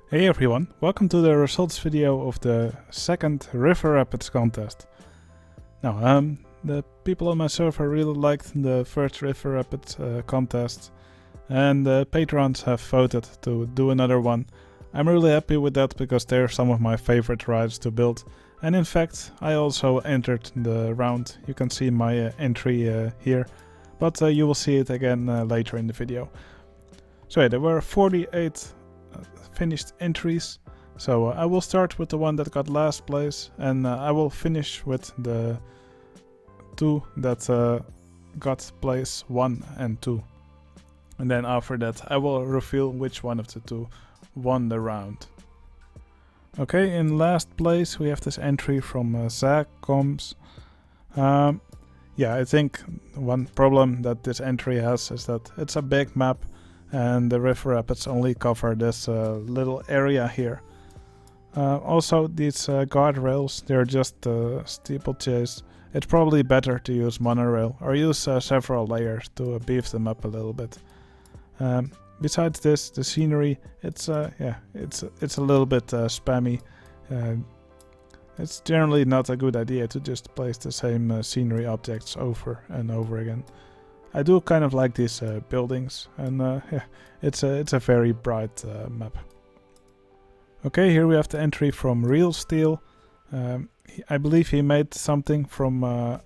Hey everyone, welcome to the results video of the second River Rapids contest. Now, the people on my server really liked the first River Rapids contest, and the patrons have voted to do another one. I'm really happy with that because they're some of my favorite rides to build, and in fact I also entered the round. You can see my entry here, but you will see it again later in the video. So yeah, there were 48 finished entries, so I will start with the one that got last place, and I will finish with the two that got place 1 and 2, and then after that I will reveal which one of the two won the round. Okay, in last place we have this entry from Zachcombs. Yeah, I think one problem that this entry has is that it's a big map, and the River Rapids only cover this little area here. Also, these guardrails, they're just steeplechase. It's probably better to use monorail or use several layers to beef them up a little bit. Besides this, the scenery, it's a little bit spammy. It's generally not a good idea to just place the same scenery objects over and over again. I do kind of like these buildings, and yeah, it's a very bright map. Okay, here we have the entry from RealSteel. I believe he made something from, well,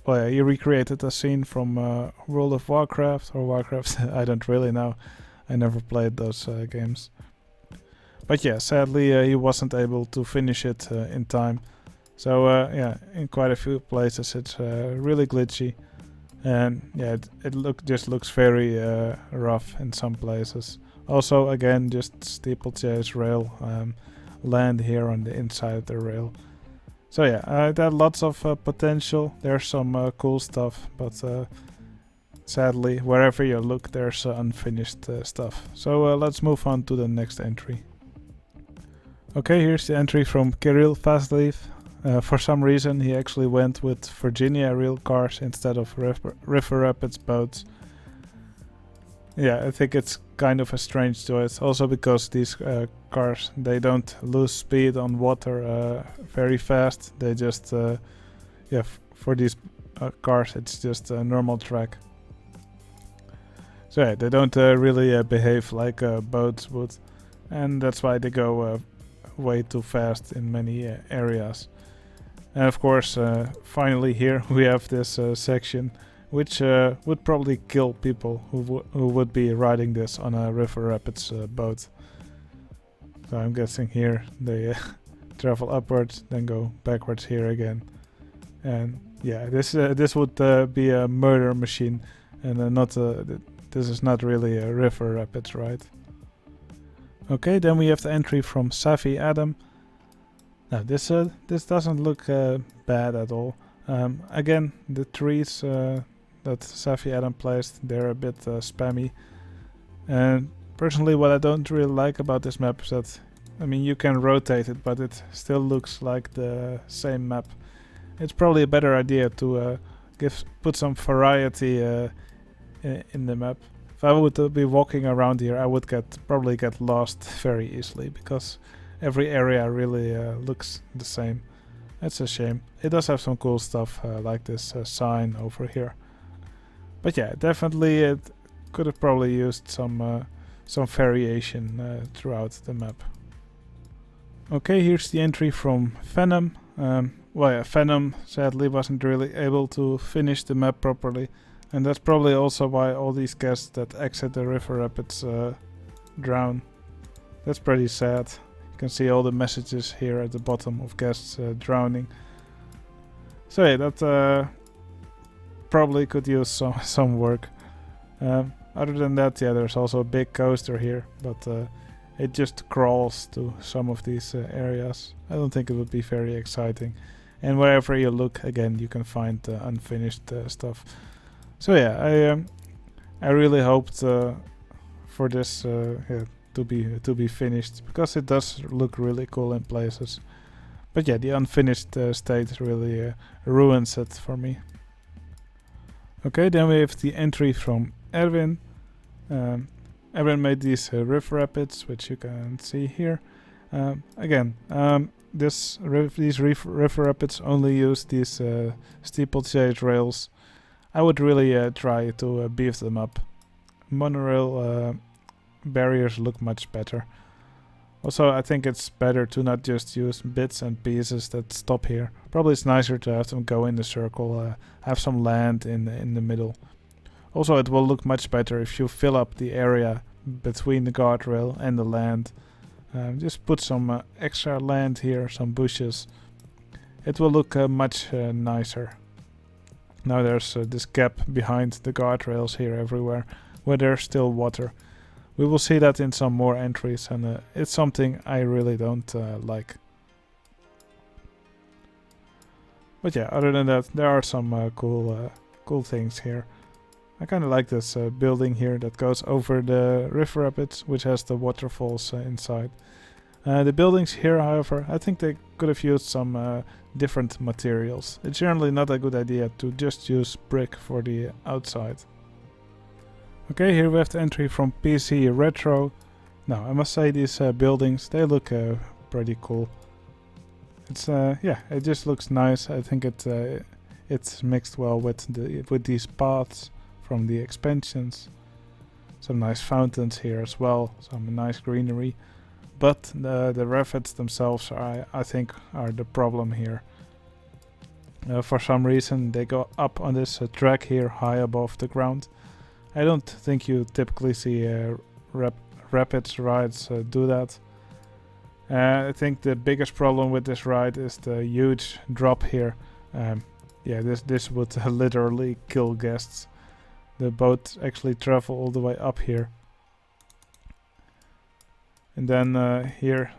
yeah, he recreated a scene from World of Warcraft or Warcraft. I don't really know. I never played those games. But yeah, sadly he wasn't able to finish it in time. So yeah, in quite a few places it's really glitchy. And yeah, it just looks very rough in some places. Also, again, just steeplechase rail land here on the inside of the rail. So yeah, there are lots of potential. There's some cool stuff, but sadly, wherever you look, there's unfinished stuff. So let's move on to the next entry. Okay, here's the entry from Kirill Fastleaf. For some reason he actually went with Virginia real cars instead of River Rapids boats. Yeah, I think it's kind of a strange choice. Also because these cars, they don't lose speed on water very fast. They just, yeah, for these cars it's just a normal track. So yeah, they don't really behave like boats would. And that's why they go way too fast in many areas. And of course, finally here we have this section, which would probably kill people who would be riding this on a River Rapids boat. So I'm guessing here they travel upwards, then go backwards here again. And yeah, this would be a murder machine, and this is not really a River Rapids ride. Okay, then we have the entry from Savvy Adam. Now this doesn't look bad at all. Again, the trees that Savvy Adam placed, they're a bit spammy. And personally, what I don't really like about this map is that, I mean, you can rotate it, but it still looks like the same map. It's probably a better idea to put some variety in the map. If I would be walking around here, I would probably get lost very easily because every area really looks the same. That's a shame. It does have some cool stuff like this sign over here. But yeah, definitely it could have probably used some variation throughout the map. Okay, here's the entry from Venom. Well, yeah, Venom sadly wasn't really able to finish the map properly, and that's probably also why all these guests that exit the River Rapids drown. That's pretty sad. You can see all the messages here at the bottom of guests drowning. So yeah, that probably could use some work. Other than that, yeah, there's also a big coaster here, but it just crawls to some of these areas. I don't think it would be very exciting. And wherever you look, again, you can find unfinished stuff. So yeah, I really hoped for this yeah, to be finished, because it does look really cool in places. But yeah, the unfinished state really ruins it for me. Okay, then we have the entry from Erwin. Erwin made these river rapids, which you can see here. These river rapids only use these steeplechase rails. I would really try to beef them up. Monorail barriers look much better. Also, I think it's better to not just use bits and pieces that stop here. Probably it's nicer to have them go in the circle, have some land in the middle. Also, it will look much better if you fill up the area between the guardrail and the land. Just put some extra land here, some bushes. It will look much nicer. Now there's this gap behind the guardrails here everywhere, where there's still water. We will see that in some more entries, and it's something I really don't like. But yeah, other than that, there are some cool things here. I kind of like this building here that goes over the river rapids, which has the waterfalls inside. The buildings here, however, I think they could have used some different materials. It's generally not a good idea to just use brick for the outside. Okay, here we have the entry from PCretro. Now, I must say these buildings, they look pretty cool. It's yeah, it just looks nice. I think it's mixed well with these paths from the expansions. Some nice fountains here as well, some nice greenery. But the rapids themselves, I think, are the problem here. For some reason, they go up on this track here, high above the ground. I don't think you typically see rapids rides do that. I think the biggest problem with this ride is the huge drop here. Yeah, this would literally kill guests. The boats actually travel all the way up here. And then here,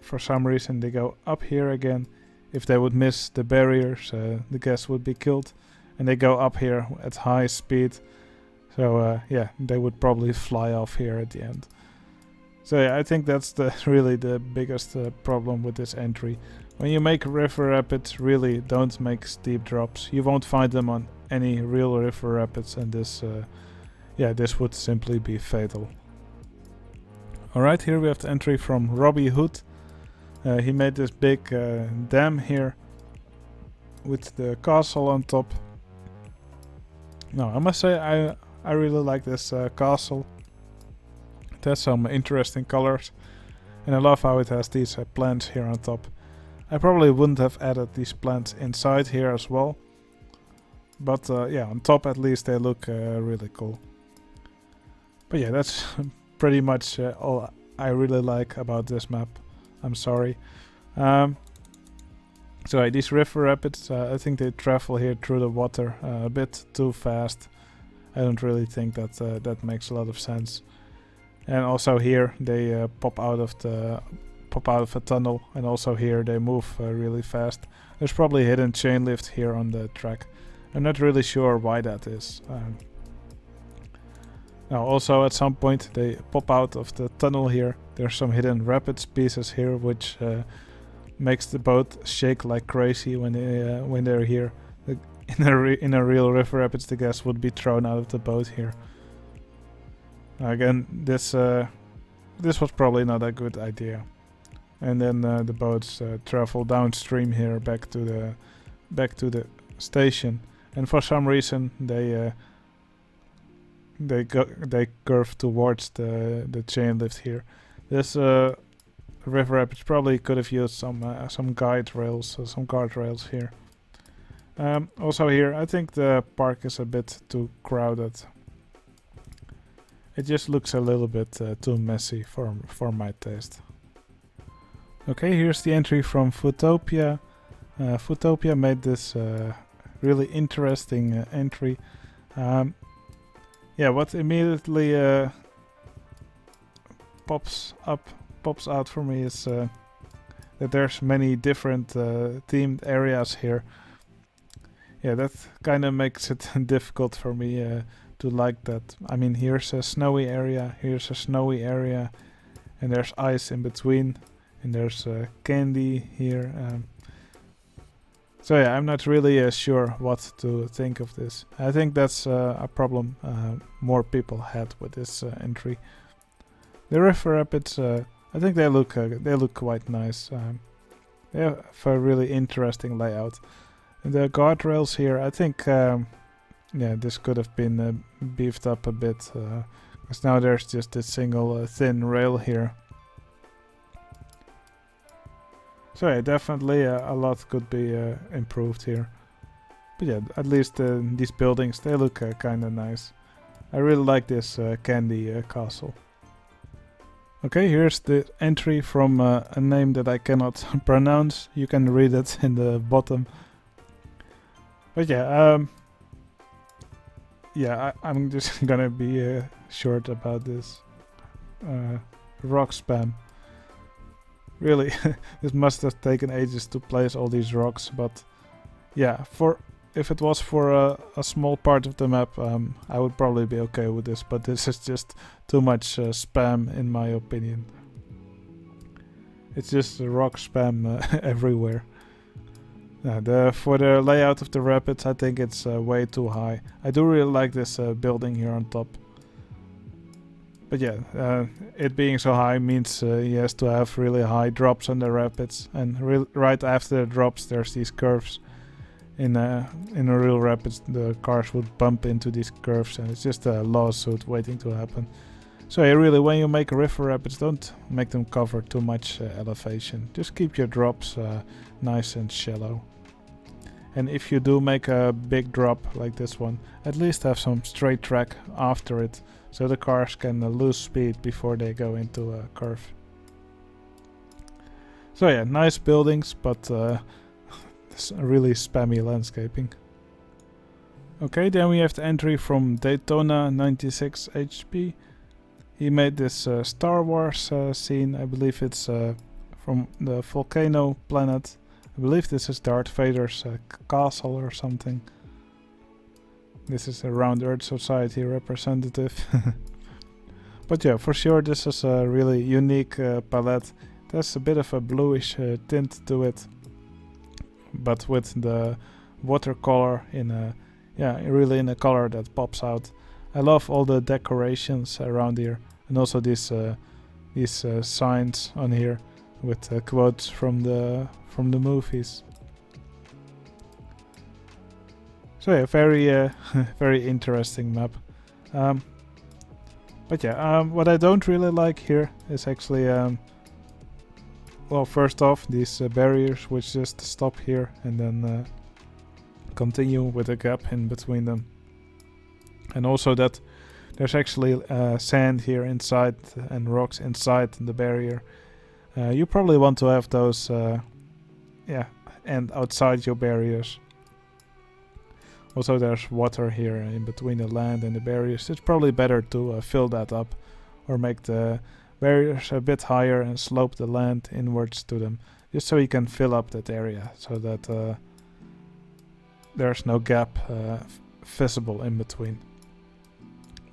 for some reason, they go up here again. If they would miss the barriers, the guests would be killed. And they go up here at high speed. So yeah, they would probably fly off here at the end. So yeah, I think that's really the biggest problem with this entry. When you make river rapids, really don't make steep drops. You won't find them on any real river rapids, and this would simply be fatal. Alright, here we have the entry from Robby Hood. He made this big dam here with the castle on top. Now, I must say I really like this castle. It has some interesting colors, and I love how it has these plants here on top. I probably wouldn't have added these plants inside here as well, but yeah, on top at least they look really cool. But yeah, that's pretty much all I really like about this map. I'm sorry. So these river rapids, I think they travel here through the water a bit too fast. I don't really think that that makes a lot of sense. And also here they pop out of a tunnel, and also here they move really fast. There's probably a hidden chain lift here on the track. I'm not really sure why that is. Now also at some point they pop out of the tunnel here. There's some hidden rapids pieces here, which makes the boat shake like crazy when they're here. In a real river rapids, the guests would be thrown out of the boat here. Again, this was probably not a good idea. And then the boats travel downstream here back to the station, and for some reason they curve towards the chain lift here. This river rapids probably could have used some guide rails, some guardrails here. Also here, I think the park is a bit too crowded. It just looks a little bit too messy for my taste. Okay, here's the entry from fauxtopia. Fauxtopia made this really interesting entry. Yeah, what immediately pops out for me is that there's many different themed areas here. Yeah, that kind of makes it difficult for me to like that. I mean, here's a snowy area, here's a snowy area, and there's ice in between, and there's candy here. So yeah, I'm not really sure what to think of this. I think that's a problem more people had with this entry. The River Rapids, I think they look quite nice. They have a really interesting layout. And the guardrails here, I think, yeah, this could have been beefed up a bit, because now there's just a single thin rail here. So yeah, definitely a lot could be improved here. But yeah, at least these buildings, they look kinda nice. I really like this candy castle. Okay, here's the entry from a name that I cannot pronounce. You can read it in the bottom. But yeah, I'm just gonna be short about this. Rock spam. Really, this must have taken ages to place all these rocks, but yeah, if it was for a small part of the map, I would probably be okay with this, but this is just too much spam in my opinion. It's just rock spam everywhere. For the layout of the rapids, I think it's way too high. I do really like this building here on top. But yeah, it being so high means he has to have really high drops on the rapids, and right after the drops there's these curves. In a real rapids the cars would bump into these curves, and it's just a lawsuit waiting to happen. So yeah, really, when you make river rapids, don't make them cover too much elevation. Just keep your drops nice and shallow. And if you do make a big drop like this one, at least have some straight track after it, so the cars can lose speed before they go into a curve. So yeah, nice buildings, but really spammy landscaping. Okay, then we have the entry from Daytona 96 HP. He made this Star Wars scene. I believe it's from the volcano planet. I believe this is Darth Vader's castle or something. This is a Round Earth Society representative. But yeah, for sure this is a really unique palette. There's a bit of a bluish tint to it, but with the watercolor in a really in a color that pops out. I love all the decorations around here, and also these signs on here with quotes from the movies. So yeah, very very interesting map. But yeah, what I don't really like here is actually well, first off, these barriers which just stop here and then continue with a gap in between them. And also that there's actually sand here inside and rocks inside the barrier. You probably want to have those and outside your barriers. Also there's water here in between the land and the barriers. It's probably better to fill that up or make the barriers a bit higher and slope the land inwards to them, just so you can fill up that area, so that there's no gap visible in between.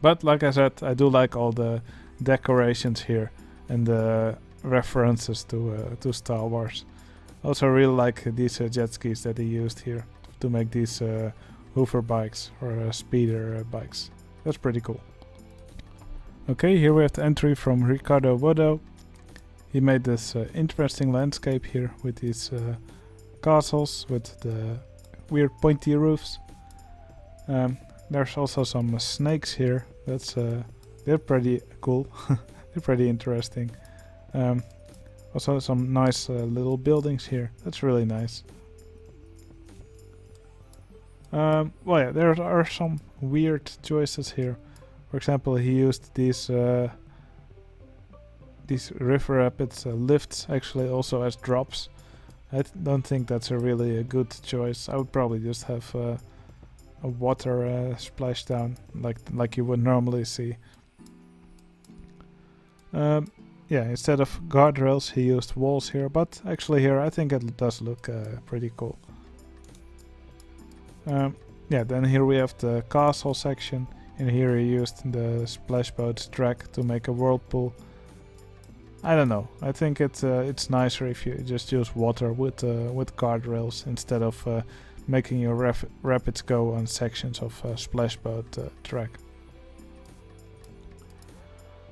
But like I said, I do like all the decorations here and the references to Star Wars. Also really like these jet skis that he used here to make these hover bikes or speeder bikes. That's pretty cool. Okay, here we have the entry from ricardowordo. He made this interesting landscape here with these castles with the weird pointy roofs. There's also some snakes here. That's they're pretty cool. They're pretty interesting. Also some nice little buildings here. That's really nice. Well, yeah, there are some weird choices here. For example, he used these river rapids lifts actually also as drops. I don't think that's a really good choice. I would probably just have a water splashdown like you would normally see. Yeah, instead of guardrails he used walls here, but actually here I think it does look pretty cool. Yeah, then here we have the castle section, and here he used the splashboat's track to make a whirlpool. I don't know. I think it's nicer if you just use water with guardrails instead of making your rapids go on sections of splashboat track.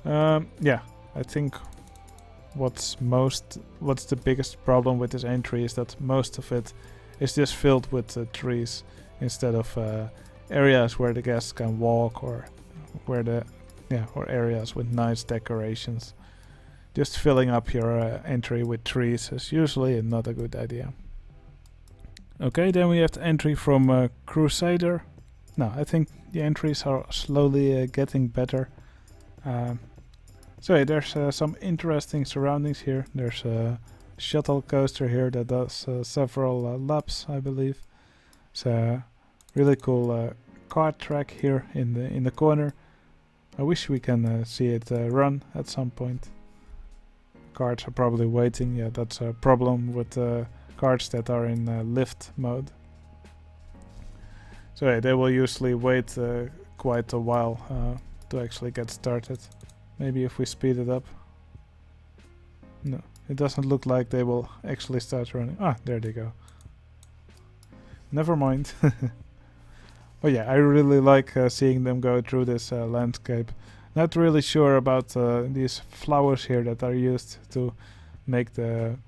Yeah, I think what's the biggest problem with this entry is that most of it is just filled with trees instead of areas where the guests can walk, or or areas with nice decorations. Just filling up your entry with trees is usually not a good idea. Okay, then we have the entry from Crusader. Now, I think the entries are slowly getting better. So yeah, there's some interesting surroundings here. There's a shuttle coaster here that does several laps, I believe. It's a really cool kart track here in the corner. I wish we can see it run at some point. Carts are probably waiting. Yeah, that's a problem with carts that are in lift mode. So yeah, they will usually wait quite a while to actually get started. Maybe if we speed it up. No, it doesn't look like they will actually start running. Ah, there they go. Never mind. But yeah, I really like seeing them go through this landscape. Not really sure about these flowers here that are used to make the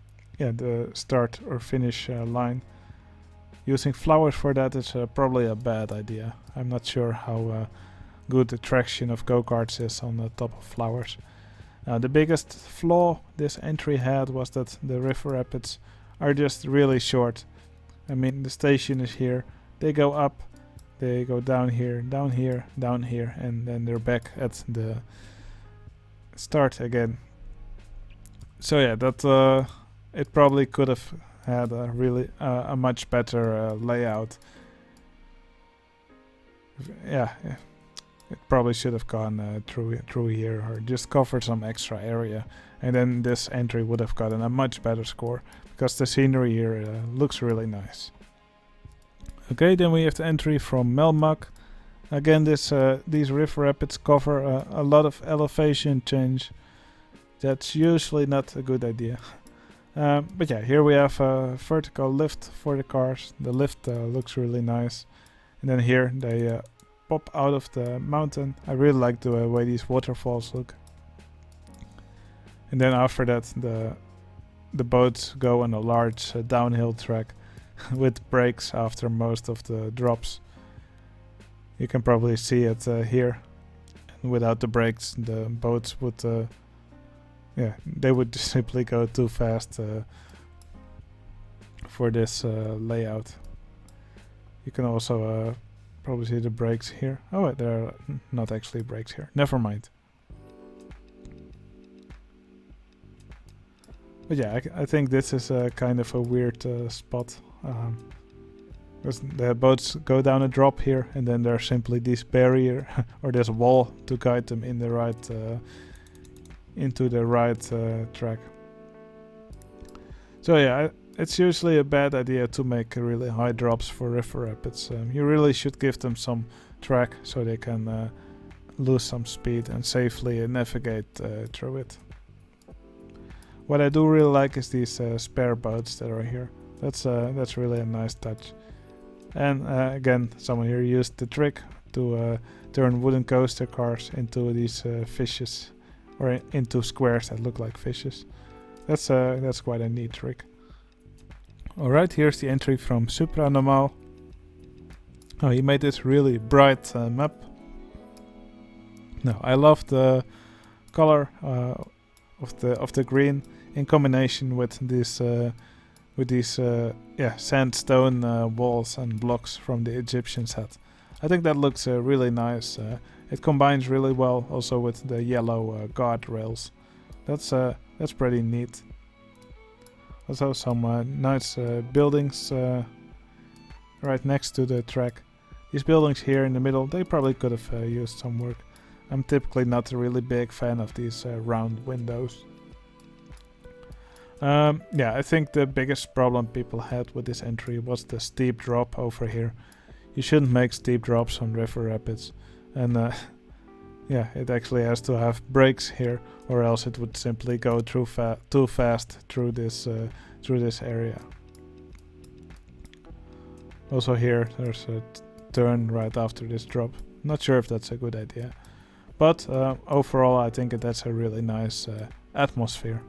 start or finish line. Using flowers for that is probably a bad idea. I'm not sure how good the traction of go-karts is on the top of flowers. The biggest flaw this entry had was that the river rapids are just really short. I mean, the station is here, they go up, they go down here, down here, down here, and then they're back at the start again. So yeah, that it probably could have had a really a much better layout. Yeah. It probably should have gone through here, or just covered some extra area, and then this entry would have gotten a much better score, because the scenery here looks really nice. Okay, then we have the entry from Melmak. Again, these river rapids cover a lot of elevation change. That's usually not a good idea. But yeah, here we have a vertical lift for the cars. The lift looks really nice, and then here they pop out of the mountain. I really like the way these waterfalls look. And then after that, the boats go on a large downhill track with brakes after most of the drops. You can probably see it here. And without the brakes, the boats would they would simply go too fast for this layout. You can also probably see the brakes here. Oh, there are not actually brakes here. Never mind. But yeah, I think this is kind of a weird spot. Because the boats go down a drop here, and then there's simply this barrier or this wall to guide them in the right into the right track. So yeah, it's usually a bad idea to make really high drops for river rapids. You really should give them some track so they can lose some speed and safely navigate through it. What I do really like is these spare boats that are here. That's really a nice touch. And again, someone here used the trick to turn wooden coaster cars into these fishes, or into squares that look like fishes. That's quite a neat trick. Alright, here's the entry from SupraNormaal. Oh, he made this really bright map. No, I love the color of the green in combination with these sandstone walls and blocks from the Egyptian set. I think that looks really nice. It combines really well also with the yellow guardrails. That's pretty neat. Also some nice buildings right next to the track. These buildings here in the middle, they probably could have used some work. I'm typically not a really big fan of these round windows. Yeah, I think the biggest problem people had with this entry was the steep drop over here. You shouldn't make steep drops on river rapids. And yeah, it actually has to have brakes here, or else it would simply go through too fast through this area. Also here, there's a turn right after this drop. Not sure if that's a good idea, but overall I think that's a really nice atmosphere.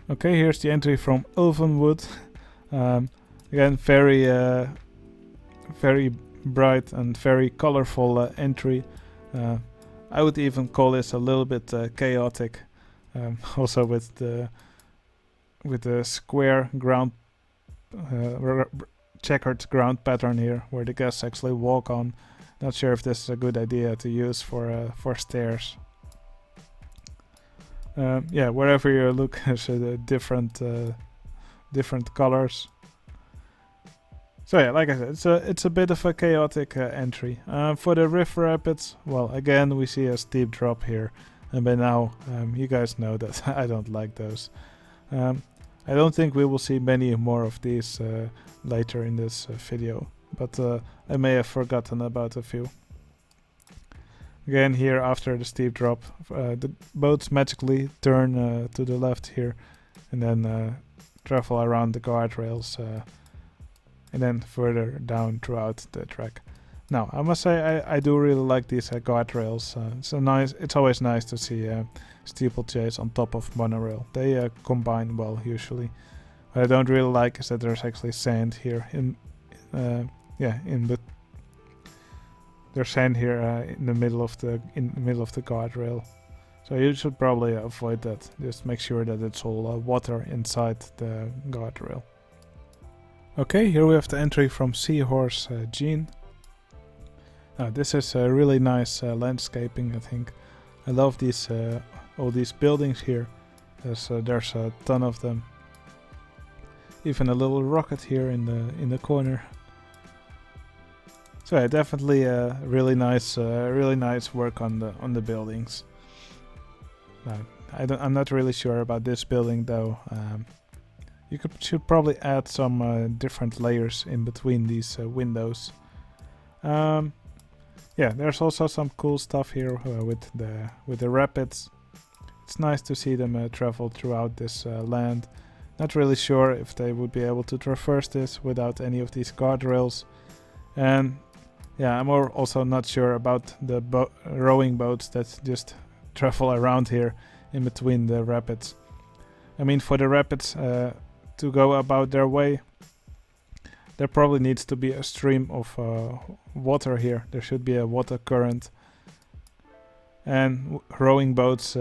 Okay, here's the entry from Ulvenwood. Again, very bright and very colorful entry. I would even call this a little bit chaotic. Also with the square ground, checkered ground pattern here, where the guests actually walk on. Not sure if this is a good idea to use for stairs. Yeah, wherever you look, there's different colors. So yeah, like I said, it's a bit of a chaotic entry. For the river rapids, well, again we see a steep drop here, and by now you guys know that I don't like those. I don't think we will see many more of these later in this video, but I may have forgotten about a few. Again, here after the steep drop, the boats magically turn to the left here, and then travel around the guardrails, and then further down throughout the track. Now, I must say I do really like these guardrails. It's always nice to see steeplechase on top of monorail. They combine well usually. What I don't really like is that there's actually sand here there's sand here in the middle of the guardrail. So you should probably avoid that. Just make sure that it's all water inside the guardrail. Okay, here we have the entry from Seahorsejean. This is a really nice landscaping, I think. I love these all these buildings here. There's a ton of them. Even a little rocket here in the corner. So yeah, definitely really nice work on the buildings. I'm not really sure about this building though. You should probably add some different layers in between these windows. Yeah, there's also some cool stuff here with the rapids. It's nice to see them travel throughout this land. Not really sure if they would be able to traverse this without any of these guardrails. And yeah, I'm also not sure about the rowing boats that just travel around here in between the rapids. I mean, for the rapids to go about their way, there probably needs to be a stream of water here. There should be a water current. And rowing boats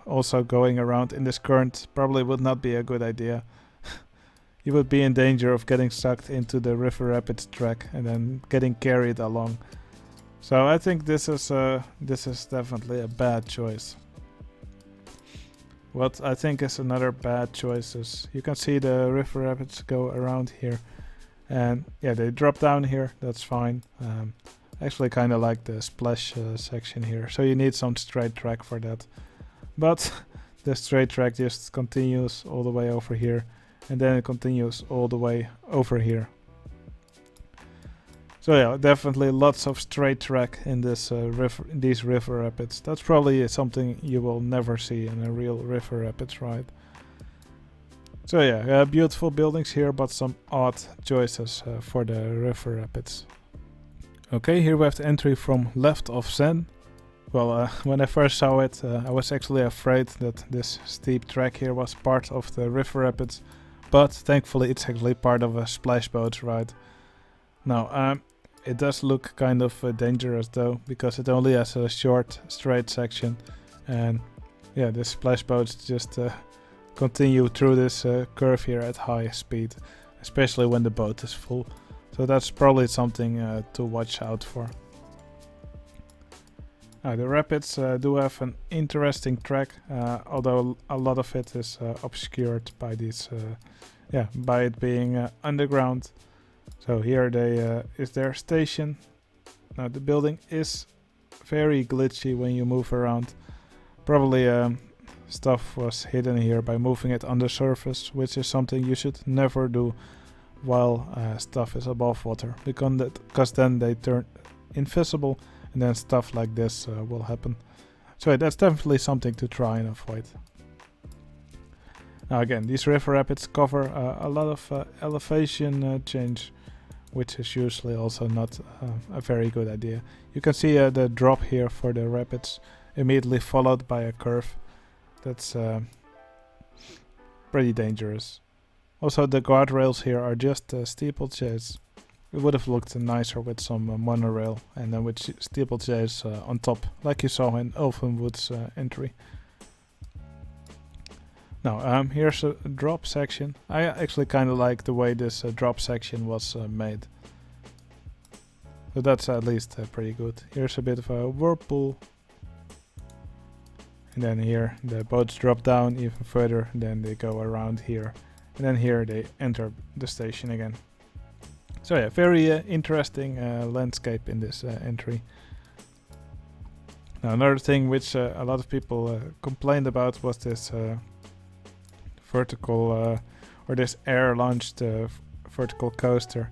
also going around in this current probably would not be a good idea. You would be in danger of getting sucked into the river rapids track and then getting carried along. So I think this is definitely a bad choice. What I think is another bad choice is you can see the river rapids go around here, and yeah, they drop down here. That's fine. Actually, kind of like the splash section here. So you need some straight track for that, but the straight track just continues all the way over here. And then it continues all the way over here. So yeah, definitely lots of straight track in this these river rapids. That's probably something you will never see in a real river rapids ride. So yeah, beautiful buildings here, but some odd choices for the river rapids. Okay, here we have the entry from left of Zen. Well, when I first saw it, I was actually afraid that this steep track here was part of the river rapids. But thankfully it's actually part of a splash boat ride. Now, it does look kind of dangerous though, because it only has a short straight section. And yeah, the splash boats just continue through this curve here at high speed, especially when the boat is full. So that's probably something to watch out for. The rapids do have an interesting track, although a lot of it is obscured by these, by it being underground. So here is their station. Now the building is very glitchy when you move around. Probably stuff was hidden here by moving it on the surface, which is something you should never do while stuff is above water, because then they turn invisible and then stuff like this will happen. So that's definitely something to try and avoid. Now again, these river rapids cover a lot of elevation change, which is usually also not a very good idea. You can see the drop here for the rapids, immediately followed by a curve. That's pretty dangerous. Also, the guardrails here are just steeplechase. It would have looked nicer with some monorail and then with steeplechase on top, like you saw in Ulvenwood's entry. Now, here's a drop section. I actually kind of like the way this drop section was made. So that's at least pretty good. Here's a bit of a whirlpool. And then here the boats drop down even further, then they go around here. And then here they enter the station again. So yeah, very interesting landscape in this entry. Now another thing which a lot of people complained about was this vertical or this air-launched vertical coaster.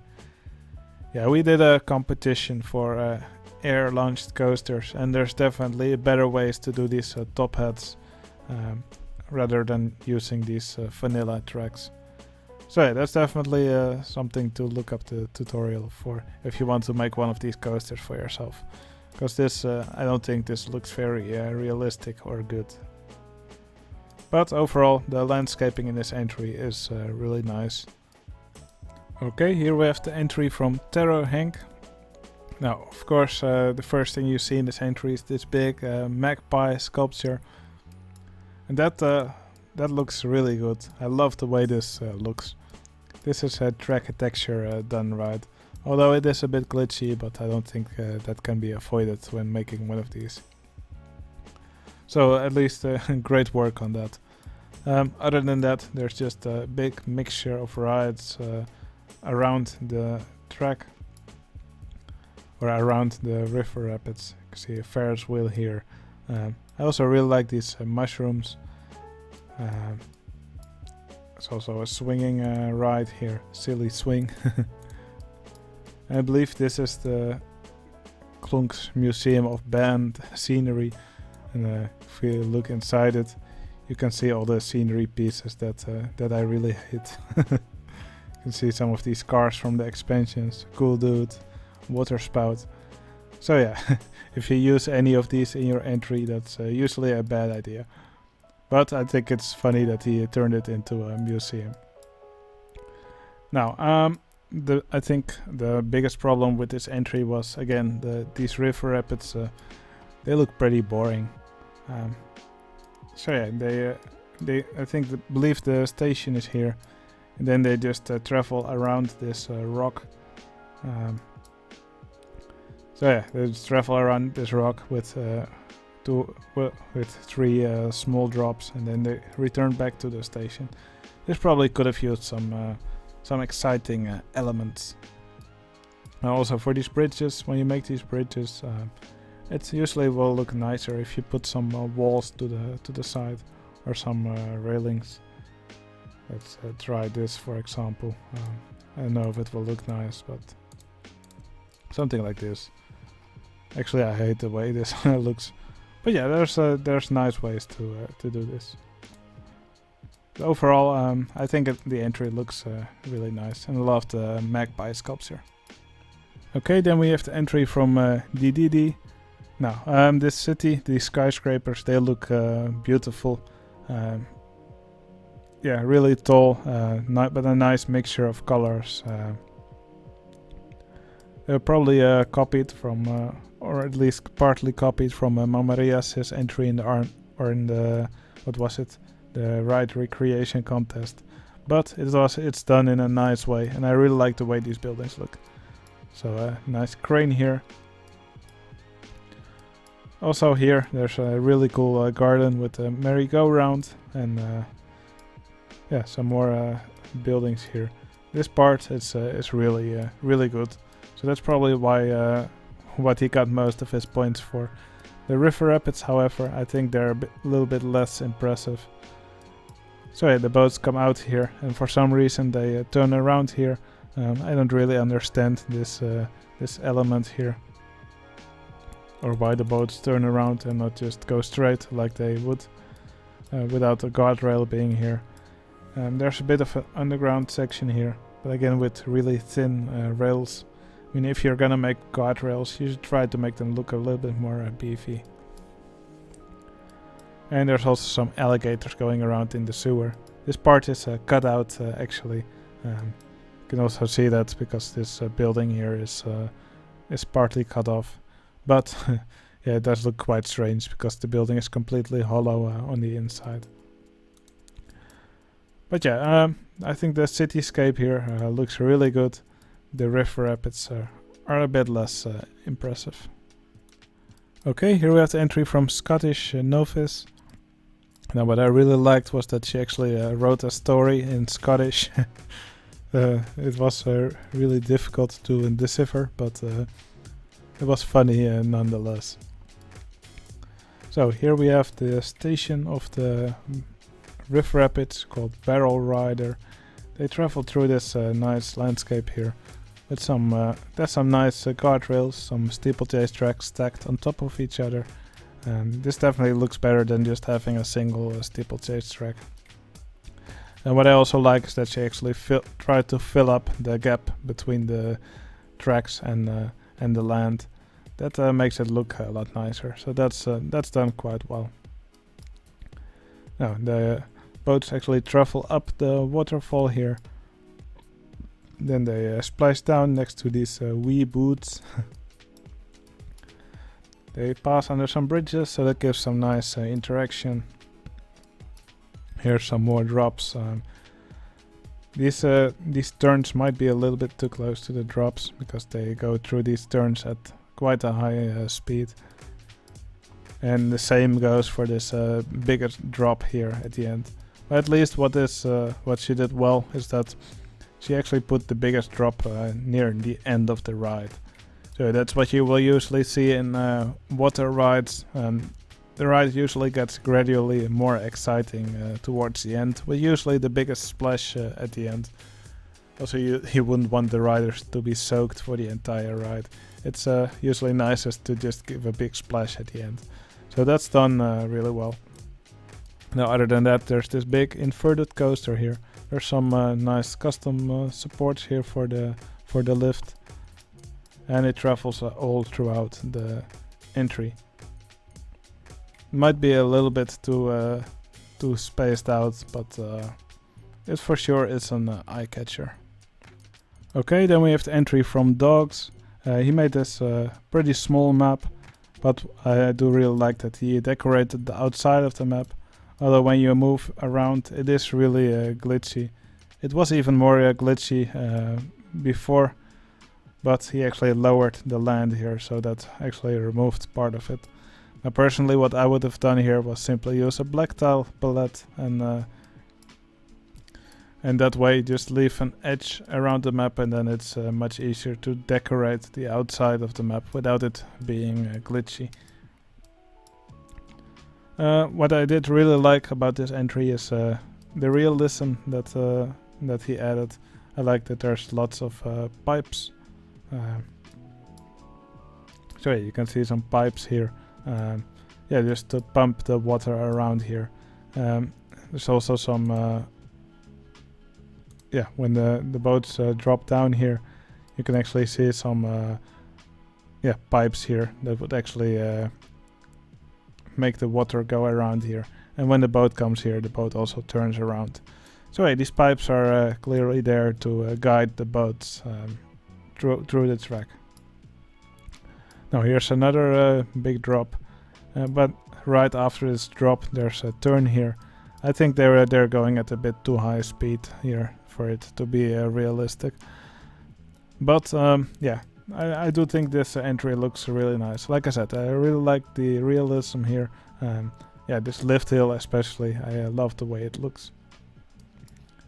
Yeah, we did a competition for air-launched coasters, and there's definitely better ways to do these top hats rather than using these vanilla tracks. So yeah, that's definitely something to look up the tutorial for if you want to make one of these coasters for yourself. Because this, I don't think this looks very realistic or good. But overall, the landscaping in this entry is really nice. Okay, here we have the entry from Terror Henk. Now, of course, the first thing you see in this entry is this big magpie sculpture. And that looks really good. I love the way this looks. This is a track texture done right. Although it is a bit glitchy, but I don't think that can be avoided when making one of these. So at least great work on that. Other than that, there's just a big mixture of rides around the track. Or around the river rapids. You can see a Ferris wheel here. I also really like these mushrooms. There's also a swinging ride here, silly swing. I believe this is the Klunk's Museum of Band Scenery, and if you look inside it, you can see all the scenery pieces that I really hate. You can see some of these cars from the expansions, cool dude, water spout. So yeah, if you use any of these in your entry, that's usually a bad idea. But I think it's funny that he turned it into a museum. Now, I think the biggest problem with this entry was, again, these river rapids. They look pretty boring. So yeah, believe the station is here, and then they just travel around this rock. So yeah, they just travel around this rock with three small drops, and then they return back to the station. This probably could have used some exciting elements. Also for these bridges, when you make these bridges, it usually will look nicer if you put some walls to the side or some railings. Let's try this, for example. I don't know if it will look nice, but something like this. Actually, I hate the way this looks. But yeah, there's nice ways to do this. But overall, I think the entry looks really nice, and I love the magpie sculpture. Okay, then we have the entry from Dedede. Now, this city, these skyscrapers, they look beautiful. Yeah, really tall, but a nice mixture of colors. They're probably copied from, or at least partly copied from Mamarillas' entry in the what was it? The ride recreation contest. But it's done in a nice way, and I really like the way these buildings look. So a nice crane here. Also here, there's a really cool garden with a merry-go-round, and yeah, some more buildings here. This part is really really good. So that's probably why what he got most of his points for. The river rapids, however, I think they're a little bit less impressive. So yeah, the boats come out here, and for some reason they turn around here. I don't really understand this element here. or why the boats turn around and not just go straight like they would without the guardrail being here. There's a bit of an underground section here, but again with really thin rails. I mean, if you're gonna make guardrails, you should try to make them look a little bit more beefy. And there's also some alligators going around in the sewer. This part is cut out actually. You can also see that because this building here is partly cut off. But yeah, it does look quite strange because the building is completely hollow on the inside. But yeah, I think the cityscape here looks really good. The river rapids are a bit less impressive. Okay, here we have the entry from Scottish.Novice. Now what I really liked was that she actually wrote a story in Scottish. It was really difficult to decipher, but it was funny nonetheless. So here we have the station of the river rapids called Barrel Rider. They travel through this nice landscape here with there's some nice guardrails, some steeplechase tracks stacked on top of each other. And this definitely looks better than just having a single steeplechase track. And what I also like is that she actually tried to fill up the gap between the tracks and the land. That makes it look a lot nicer. So that's done quite well. Now the boats actually travel up the waterfall here. Then they splash down next to these wee boots. They pass under some bridges, so that gives some nice interaction. Here's some more drops. These turns might be a little bit too close to the drops because they go through these turns at quite a high speed. And the same goes for this bigger drop here at the end. But at least what she did well is that she actually put the biggest drop near the end of the ride. So that's what you will usually see in water rides. The ride usually gets gradually more exciting towards the end, with usually the biggest splash at the end. Also, you wouldn't want the riders to be soaked for the entire ride. It's usually nicest to just give a big splash at the end. So that's done really well. Now, other than that, there's this big inverted coaster here. There's some nice custom supports here for the lift, and it travels all throughout the entry. Might be a little bit too spaced out, but it for sure is an eye catcher. Okay, then we have the entry from Dogs. He made this pretty small map, but I do really like that he decorated the outside of the map. Although when you move around, it is really glitchy. It was even more glitchy before, but he actually lowered the land here, so that actually removed part of it. Now, personally, what I would have done here was simply use a black tile palette and that way just leave an edge around the map, and then it's much easier to decorate the outside of the map without it being glitchy. What I did really like about this entry is the realism that he added. I like that there's lots of pipes. So yeah, you can see some pipes here. Yeah, just to pump the water around here. There's also some when the boats drop down here, you can actually see some pipes here that would actually make the water go around here. And when the boat comes here, the boat also turns around. So yeah, these pipes are clearly there to guide the boats through the track. Now here's another big drop, but right after this drop there's a turn here. I think they're going at a bit too high speed here for it to be realistic. But I do think this entry looks really nice. Like I said, I really like the realism here. This lift hill especially, I love the way it looks.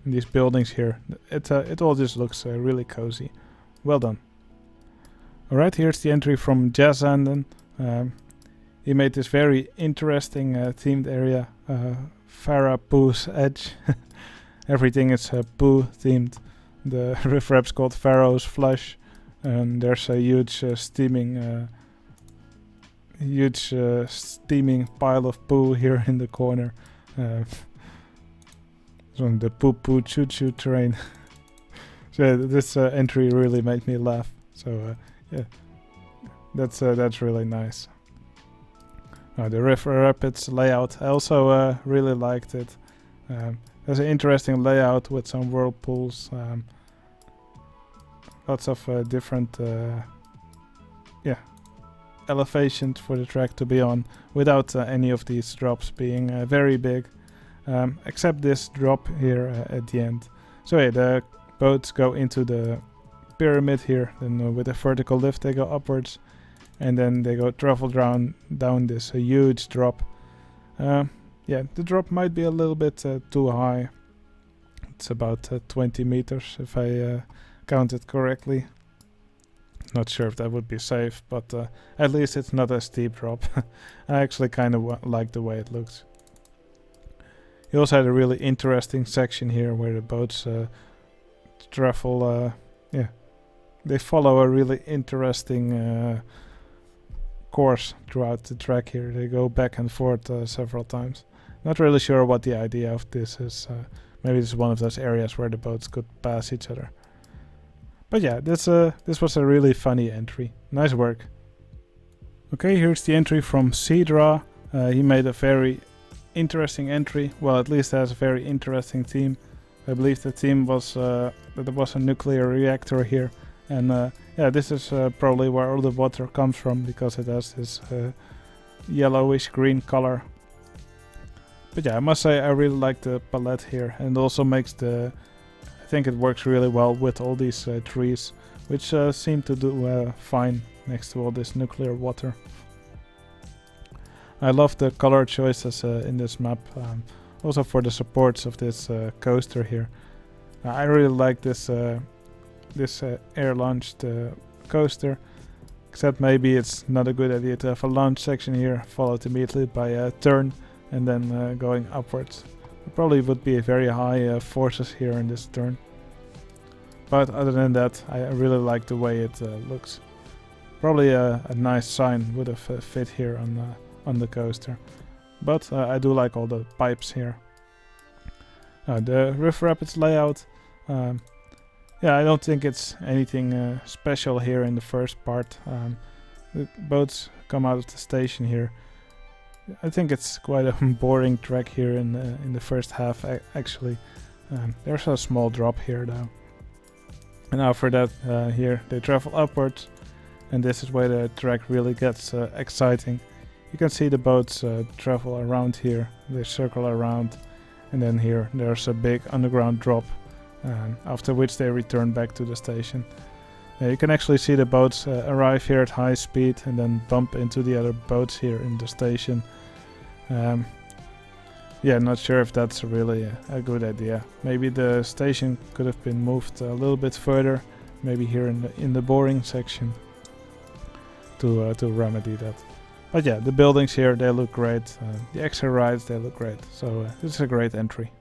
And these buildings here, it all just looks really cozy. Well done. Alright, here's the entry from Jazzanden. He made this very interesting themed area, Farah Poo's Edge. Everything is poo themed. The river rap's called Pharaoh's Flush, and there's a huge steaming huge steaming pile of poo here in the corner. From the poo choo-choo train. So this entry really made me laugh. So yeah, that's really nice. The River Rapids layout, I also really liked it. There's an interesting layout with some whirlpools, lots of different elevations for the track to be on, without any of these drops being very big, except this drop here at the end. So yeah, the boats go into the pyramid here, then with a vertical lift they go upwards, and then they go travel down this huge drop. Yeah, the drop might be a little bit too high. It's about 20 meters if I counted correctly. Not sure if that would be safe, but at least it's not a steep drop. I actually kind of like the way it looks. You also had a really interesting section here where the boats travel. Yeah, they follow a really interesting course throughout the track here. They go back and forth several times. Not really sure what the idea of this is. Maybe this is one of those areas where the boats could pass each other. But yeah, this was a really funny entry. Nice work. Okay, here's the entry from Seadra. He made a very interesting entry. Well, at least has a very interesting theme. I believe the theme was that there was a nuclear reactor here. And yeah, this is probably where all the water comes from, because it has this yellowish green color. But yeah, I must say I really like the palette here, and also makes I think it works really well with all these trees, which seem to do fine next to all this nuclear water. I love the color choices in this map, also for the supports of this coaster here. I really like this air-launched coaster, except maybe it's not a good idea to have a launch section here followed immediately by a turn and then going upwards. There probably would be very high forces here in this turn. But other than that, I really like the way it looks. Probably a nice sign would have fit here on the coaster. But I do like all the pipes here. The River Rapids layout. Yeah, I don't think it's anything special here in the first part. The boats come out of the station here. I think it's quite a boring track here in the first half actually. There's a small drop here though. And after that here they travel upwards, and this is where the track really gets exciting. You can see the boats travel around here, they circle around, and then here there's a big underground drop, after which they return back to the station. You can actually see the boats arrive here at high speed and then bump into the other boats here in the station. Yeah, not sure if that's really a good idea. Maybe the station could have been moved a little bit further, maybe here in the boring section, to remedy that. But yeah, the buildings here, they look great. The extra rides, they look great. So this is a great entry.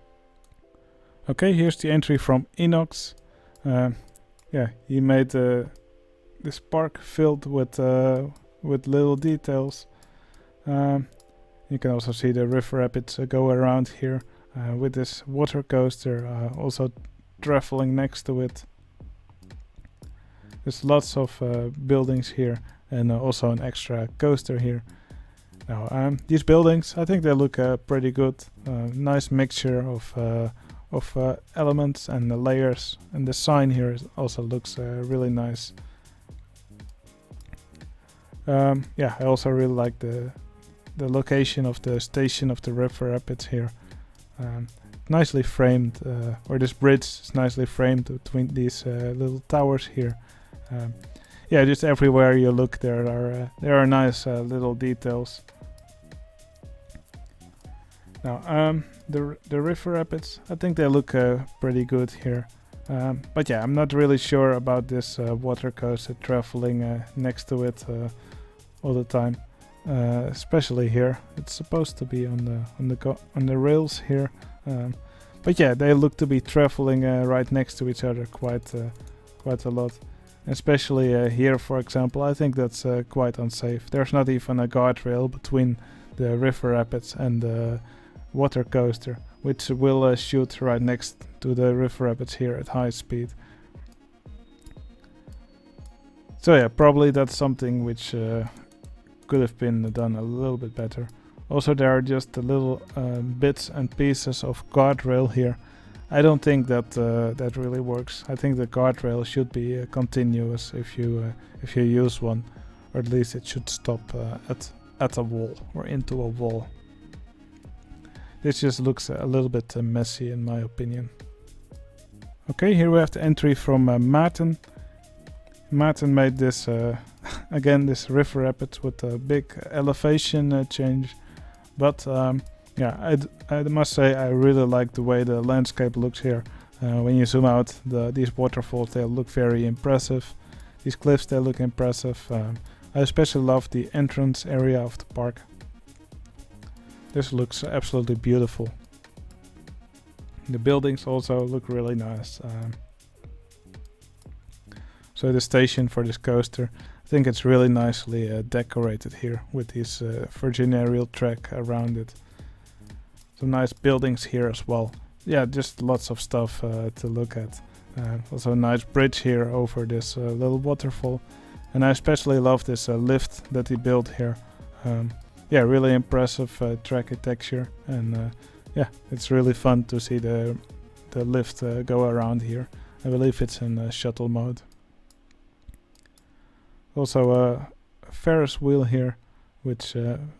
Okay, here's the entry from Enox. Yeah, he made this park filled with little details. You can also see the river rapids go around here with this water coaster also traveling next to it. There's lots of buildings here, and also an extra coaster here. Now, these buildings, I think they look pretty good. Nice mixture of elements and the layers, and the sign here also looks really nice. Yeah, I also really like the location of the station of the river rapids here. Nicely framed, or this bridge is nicely framed between these little towers here. Yeah, just everywhere you look there are nice little details. Now, the river rapids, I think they look pretty good here. But yeah, I'm not really sure about this water coaster traveling next to it all the time. Especially here, it's supposed to be on the rails here. But yeah, they look to be traveling right next to each other quite a lot. Especially here, for example, I think that's quite unsafe. There's not even a guardrail between the river rapids and the water coaster, which will shoot right next to the river rapids here at high speed. So yeah, probably that's something which could have been done a little bit better. Also, there are just the little bits and pieces of guardrail here. I don't think that that really works. I think the guardrail should be continuous if you use one, or at least it should stop at a wall or into a wall. This just looks a little bit messy in my opinion. Okay, here we have the entry from Maartn. Maartn made this again, this river rapids with a big elevation change, but yeah, I must say I really like the way the landscape looks here. When you zoom out, these waterfalls, they look very impressive. These cliffs, they look impressive. I especially love the entrance area of the park. This looks absolutely beautiful. The buildings also look really nice. So the station for this coaster, I think it's really nicely decorated here with this Virginia rail track around it. Some nice buildings here as well. Yeah, just lots of stuff to look at. Also a nice bridge here over this little waterfall. And I especially love this lift that he built here. Yeah, really impressive track texture. And yeah, it's really fun to see the lift go around here. I believe it's in shuttle mode. Also a Ferris wheel here, which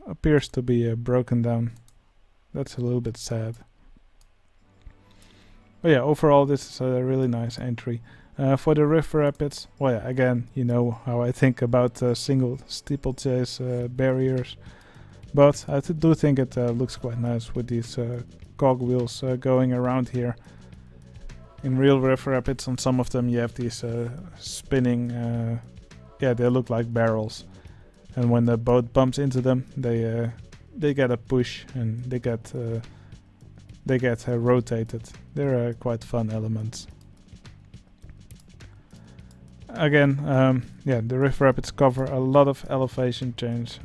appears to be broken down. That's a little bit sad. But yeah, overall this is a really nice entry. For the river rapids, well yeah, again, you know how I think about single steeplechase barriers. But I do think it looks quite nice with these cogwheels going around here. In real river rapids, on some of them you have these spinning, yeah, they look like barrels. And when the boat bumps into them, they get a push and they get rotated. They're quite fun elements. Again, yeah, the river rapids cover a lot of elevation change.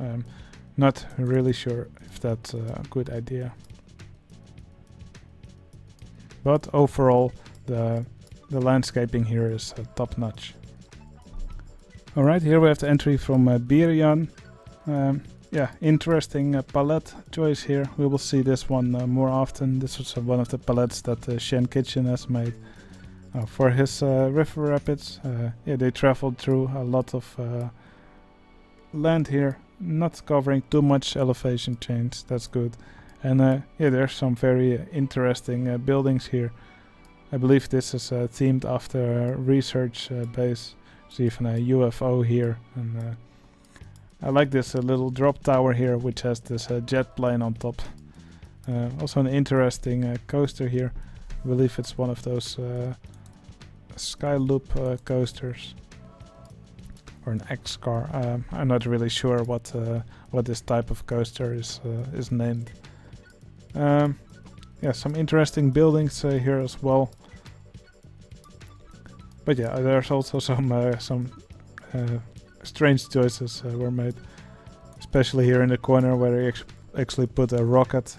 Not really sure if that's a good idea. But overall, the landscaping here is top notch. Alright, here we have the entry from Bieryan. Yeah, interesting palette choice here. We will see this one more often. This was one of the palettes that Shen Kitchen has made for his river rapids. Yeah, they traveled through a lot of land here, not covering too much elevation change. That's good. And yeah, there's some very interesting buildings here. I believe this is themed after a research base. There's even a UFO here, and I like this little drop tower here, which has this jet plane on top. Also an interesting coaster here. I believe it's one of those Skyloop coasters, or an X car. I'm not really sure what this type of coaster is named. Yeah, some interesting buildings here as well. But yeah, there's also some strange choices were made, especially here in the corner where they actually put a rocket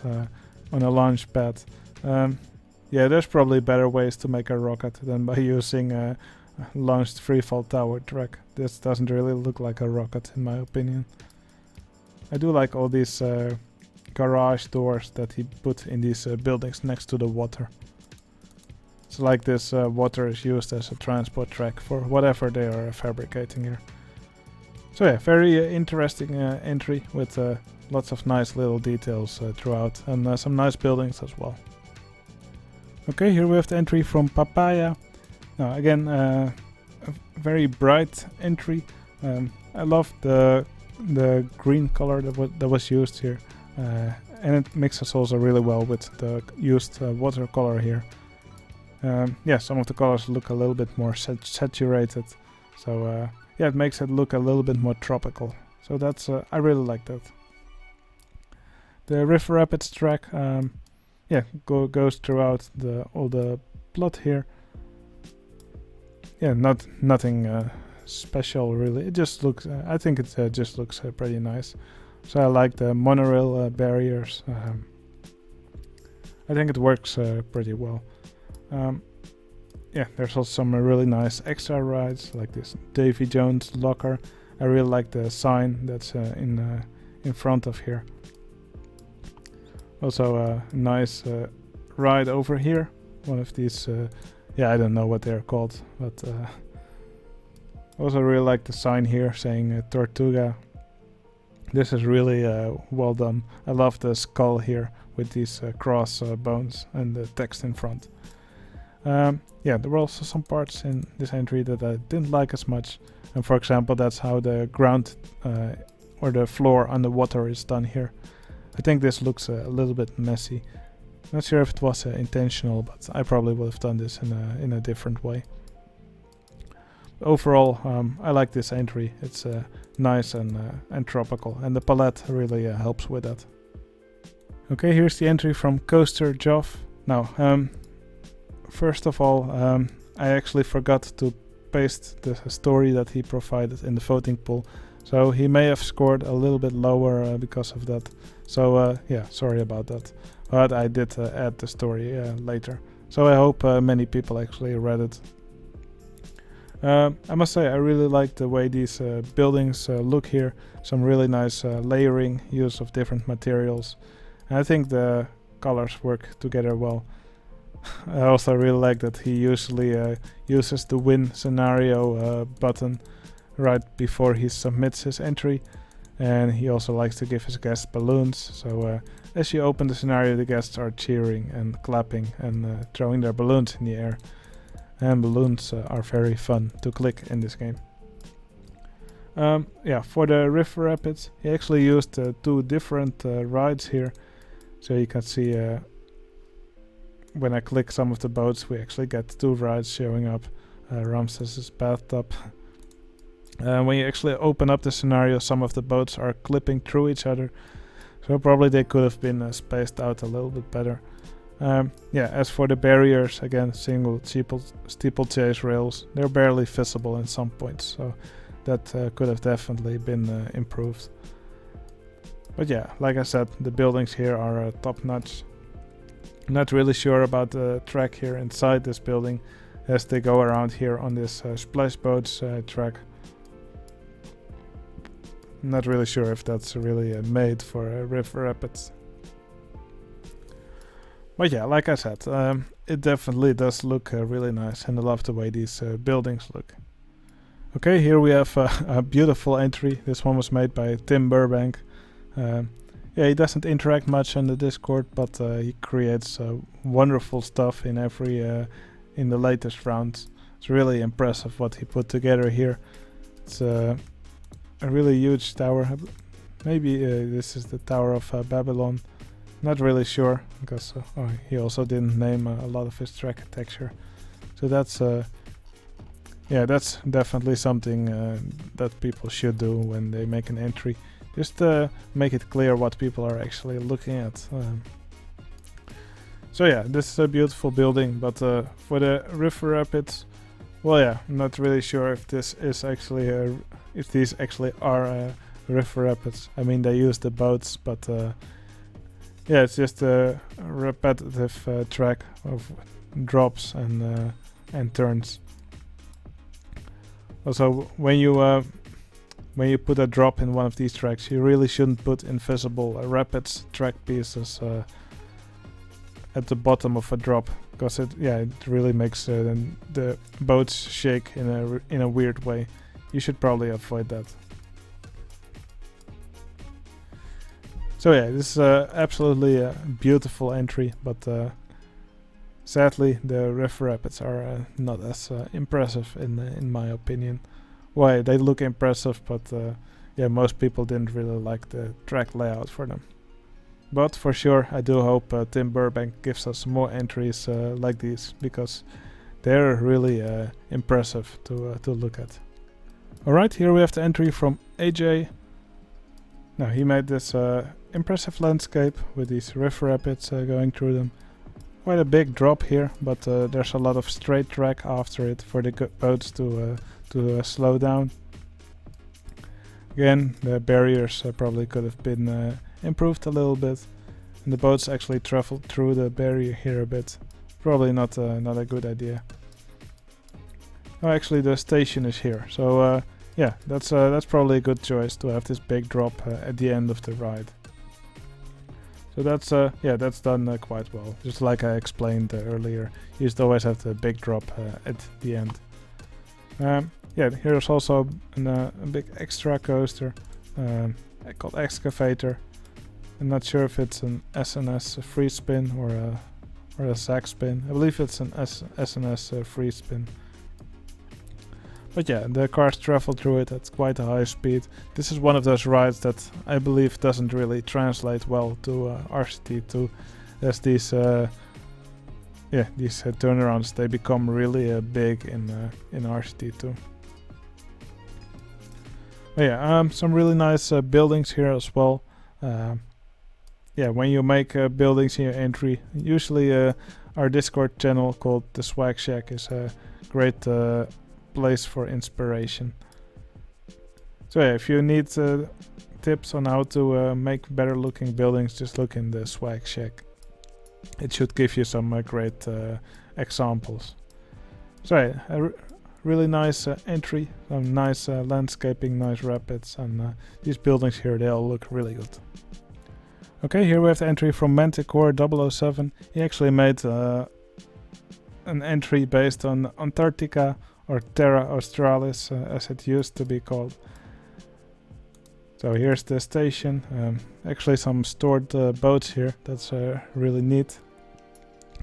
on a launch pad. Yeah, there's probably better ways to make a rocket than by using a launched freefall tower track. This doesn't really look like a rocket in my opinion. I do like all these garage doors that he put in these buildings next to the water. It's like this water is used as a transport track for whatever they are fabricating here. So yeah, very interesting entry with lots of nice little details throughout, and some nice buildings as well. Okay, here we have the entry from Papaya. Now again, a very bright entry. I love the green color that was used here, and it mixes also really well with the used watercolor here. Yeah, some of the colors look a little bit more saturated, so yeah, it makes it look a little bit more tropical. So that's I really like that. The River Rapids track, yeah, goes throughout all the plot here. Yeah, nothing special really. It just looks, I think it just looks pretty nice. So I like the monorail barriers. I think it works pretty well. Yeah, there's also some really nice extra rides like this Davy Jones locker. I really like the sign that's in front of here. Also a nice ride over here. One of these, yeah, I don't know what they're called, but also really like the sign here saying Tortuga. This is really well done. I love the skull here with these cross bones and the text in front. Yeah, there were also some parts in this entry that I didn't like as much. And for example, that's how the ground or the floor underwater is done here. I think this looks a little bit messy. Not sure if it was intentional, but I probably would have done this in a different way. Overall, I like this entry. It's nice and tropical, and the palette really helps with that. Okay, here's the entry from Coaster-Geoff. Now, first of all, I actually forgot to paste the story that he provided in the voting pool, so he may have scored a little bit lower because of that. So yeah, sorry about that. But I did add the story later. So I hope many people actually read it. I must say I really like the way these buildings look here. Some really nice layering, use of different materials. And I think the colors work together well. I also really like that he usually uses the win scenario button right before he submits his entry. And he also likes to give his guests balloons. So as you open the scenario, the guests are cheering and clapping and throwing their balloons in the air. And balloons are very fun to click in this game. Yeah, for the river rapids, he actually used 2 different rides here. So you can see when I click some of the boats, we actually get 2 rides showing up. Ramses's bathtub. When you actually open up the scenario, some of the boats are clipping through each other. So probably they could have been spaced out a little bit better. Yeah, as for the barriers, again, single steeplechase rails. They're barely visible in some points, so that could have definitely been improved. But yeah, like I said, the buildings here are top notch. Not really sure about the track here inside this building as they go around here on this splash boats track. Not really sure if that's really made for river rapids. But yeah, like I said, it definitely does look really nice, and I love the way these buildings look. Okay, here we have a beautiful entry. This one was made by Tim Burbank. Yeah, he doesn't interact much on the Discord, but he creates wonderful stuff in every in the latest rounds. It's really impressive what he put together here. It's a really huge tower. Maybe this is the Tower of Babylon. Not really sure, because he also didn't name a lot of his track texture. So that's yeah, that's definitely something that people should do when they make an entry. Just make it clear what people are actually looking at. So yeah, this is a beautiful building, but for the river rapids, well, yeah, I'm not really sure if this is actually if these actually are river rapids. I mean, they use the boats, but yeah, it's just a repetitive track of drops and turns. Also, when you put a drop in one of these tracks, you really shouldn't put invisible rapids track pieces at the bottom of a drop, because it really makes the boats shake in a weird way. You should probably avoid that. So yeah, this is absolutely a beautiful entry, but sadly the river rapids are not as impressive in my opinion. Why, they look impressive, but yeah, most people didn't really like the track layout for them. But for sure, I do hope Tim Burbank gives us more entries like these, because they're really impressive to look at. Alright, here we have the entry from AJ. Now, he made this impressive landscape with these river rapids going through them. Quite a big drop here, but there's a lot of straight track after it for the boats to to slow down. Again, the barriers probably could have been improved a little bit, and the boats actually traveled through the barrier here a bit. Probably not a good idea. Oh, actually the station is here, so yeah, that's probably a good choice to have this big drop at the end of the ride. So that's yeah, that's done quite well. Just like I explained earlier, you just always have the big drop at the end. Yeah, here's also a big extra coaster called Excavator. I'm not sure if it's an SNS free spin or a Zach spin. I believe it's an SNS free spin. But yeah, the cars travel through it at quite a high speed. This is one of those rides that I believe doesn't really translate well to RCT2. There's these these turnarounds, they become really big in RCT2. But yeah, some really nice buildings here as well. Yeah, when you make buildings in your entry, usually our Discord channel called the Swag Shack is a great place for inspiration. So yeah, if you need tips on how to make better looking buildings, just look in the Swag Shack. It should give you some great examples. So yeah, a really nice entry, some nice landscaping, nice rapids, and these buildings here, they all look really good. Okay, here we have the entry from Manticore 007. He actually made an entry based on Antarctica, or Terra Australis as it used to be called. So here's the station, actually some stored boats here, that's really neat.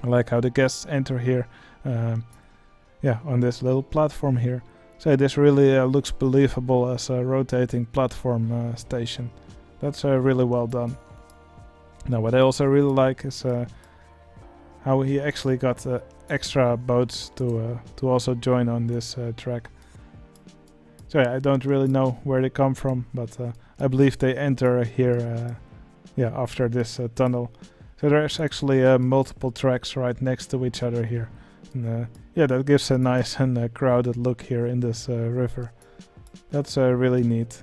I like how the guests enter here, yeah, on this little platform here. So this really looks believable as a rotating platform station. That's really well done. Now what I also really like is how he actually got extra boats to also join on this track. So yeah, I don't really know where they come from, but I believe they enter here yeah, after this tunnel. So there's actually multiple tracks right next to each other here. And, yeah, that gives a nice and crowded look here in this river. That's really neat.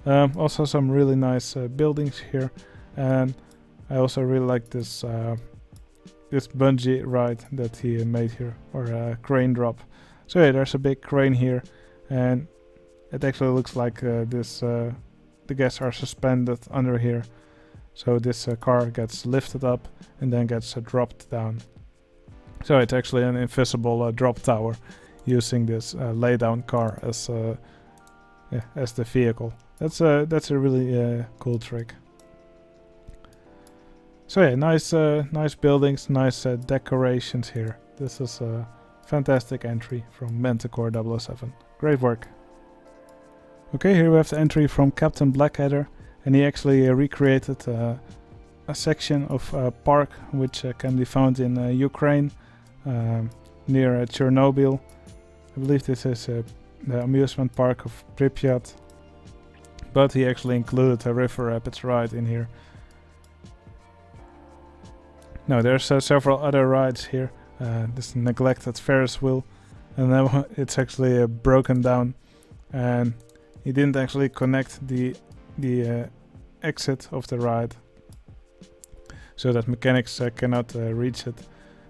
Also some really nice buildings here, and I also really like this this bungee ride that he made here, or a crane drop. So yeah, there's a big crane here, and it actually looks like the guests are suspended under here. So this car gets lifted up and then gets dropped down. So it's actually an invisible drop tower, using this lay-down car as the vehicle. That's a really cool trick. So yeah, nice buildings, nice decorations here. This is a fantastic entry from Manticore 007. Great work. Okay, here we have the entry from CaptainBlackadder, and he actually recreated a section of a park which can be found in Ukraine, near Chernobyl. I believe this is the amusement park of Pripyat, but he actually included a river rapids ride in here. Now there's several other rides here. This neglected Ferris wheel, and then it's actually broken down, and he didn't actually connect the exit of the ride, so that mechanics cannot reach it.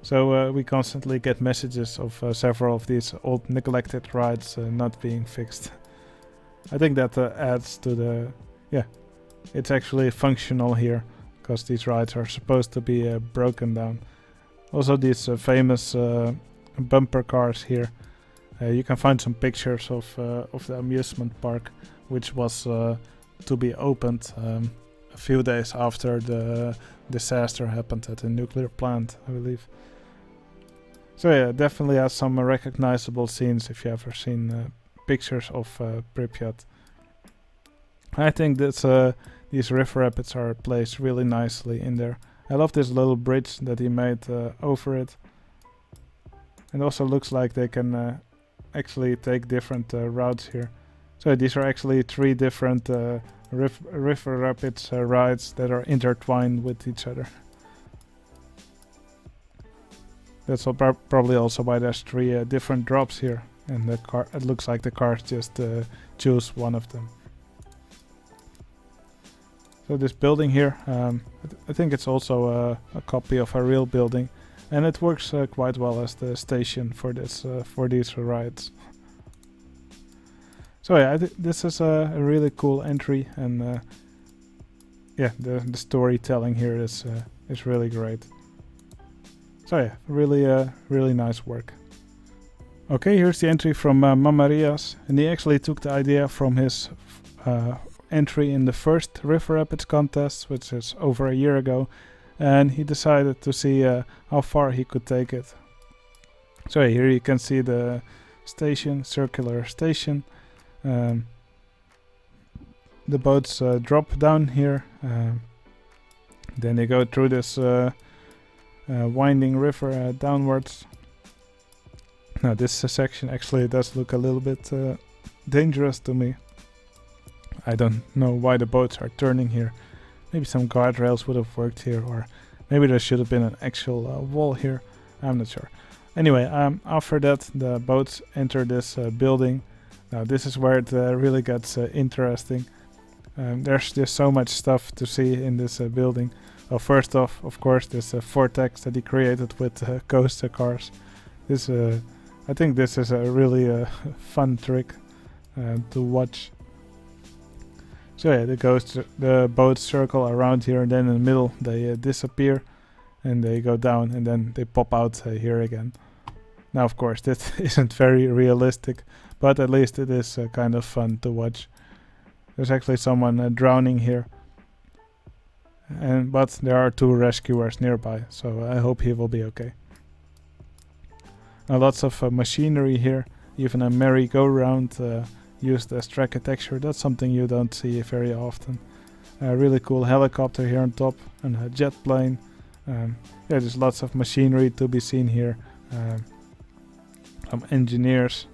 So we constantly get messages of several of these old neglected rides not being fixed. I think that adds to the, yeah, it's actually functional here, because these rides are supposed to be broken down. Also these famous bumper cars here. You can find some pictures of the amusement park, which was to be opened a few days after the disaster happened at the nuclear plant, I believe. So yeah, definitely has some recognizable scenes if you ever seen pictures of Pripyat. I think that these river rapids are placed really nicely in there. I love this little bridge that he made over it. It also looks like they can actually take different routes here. So these are actually 3 different river rapids rides that are intertwined with each other. That's probably also why there's 3 different drops here and the car, it looks like the cars just choose one of them. So this building here, I think it's also a copy of a real building, and it works quite well as the station for this for these rides. So yeah, this is a really cool entry, and yeah, the storytelling here is really great. So yeah, really nice work. Okay, here's the entry from Mamarillas, and he actually took the idea from his entry in the first River Rapids contest, which is over a year ago, and he decided to see how far he could take it. So here you can see the station, circular station. The boats drop down here, then they go through this winding river downwards. Now this section actually does look a little bit dangerous to me. I don't know why the boats are turning here. Maybe some guardrails would have worked here, or maybe there should have been an actual wall here. I'm not sure. Anyway, after that the boats enter this building. Now this is where it really gets interesting. There's just so much stuff to see in this building. Well, first off, of course, this vortex that he created with coaster cars. This, I think this is a really fun trick to watch. So yeah, the boats circle around here, and then in the middle they disappear, and they go down, and then they pop out here again. Now, of course, this isn't very realistic, but at least it is kind of fun to watch. There's actually someone drowning here, but there are 2 rescuers nearby, so I hope he will be okay. Now, lots of machinery here, even a merry-go-round used as track texture. That's something you don't see very often. A really cool helicopter here on top, and a jet plane. Yeah, there's lots of machinery to be seen here. Some engineers.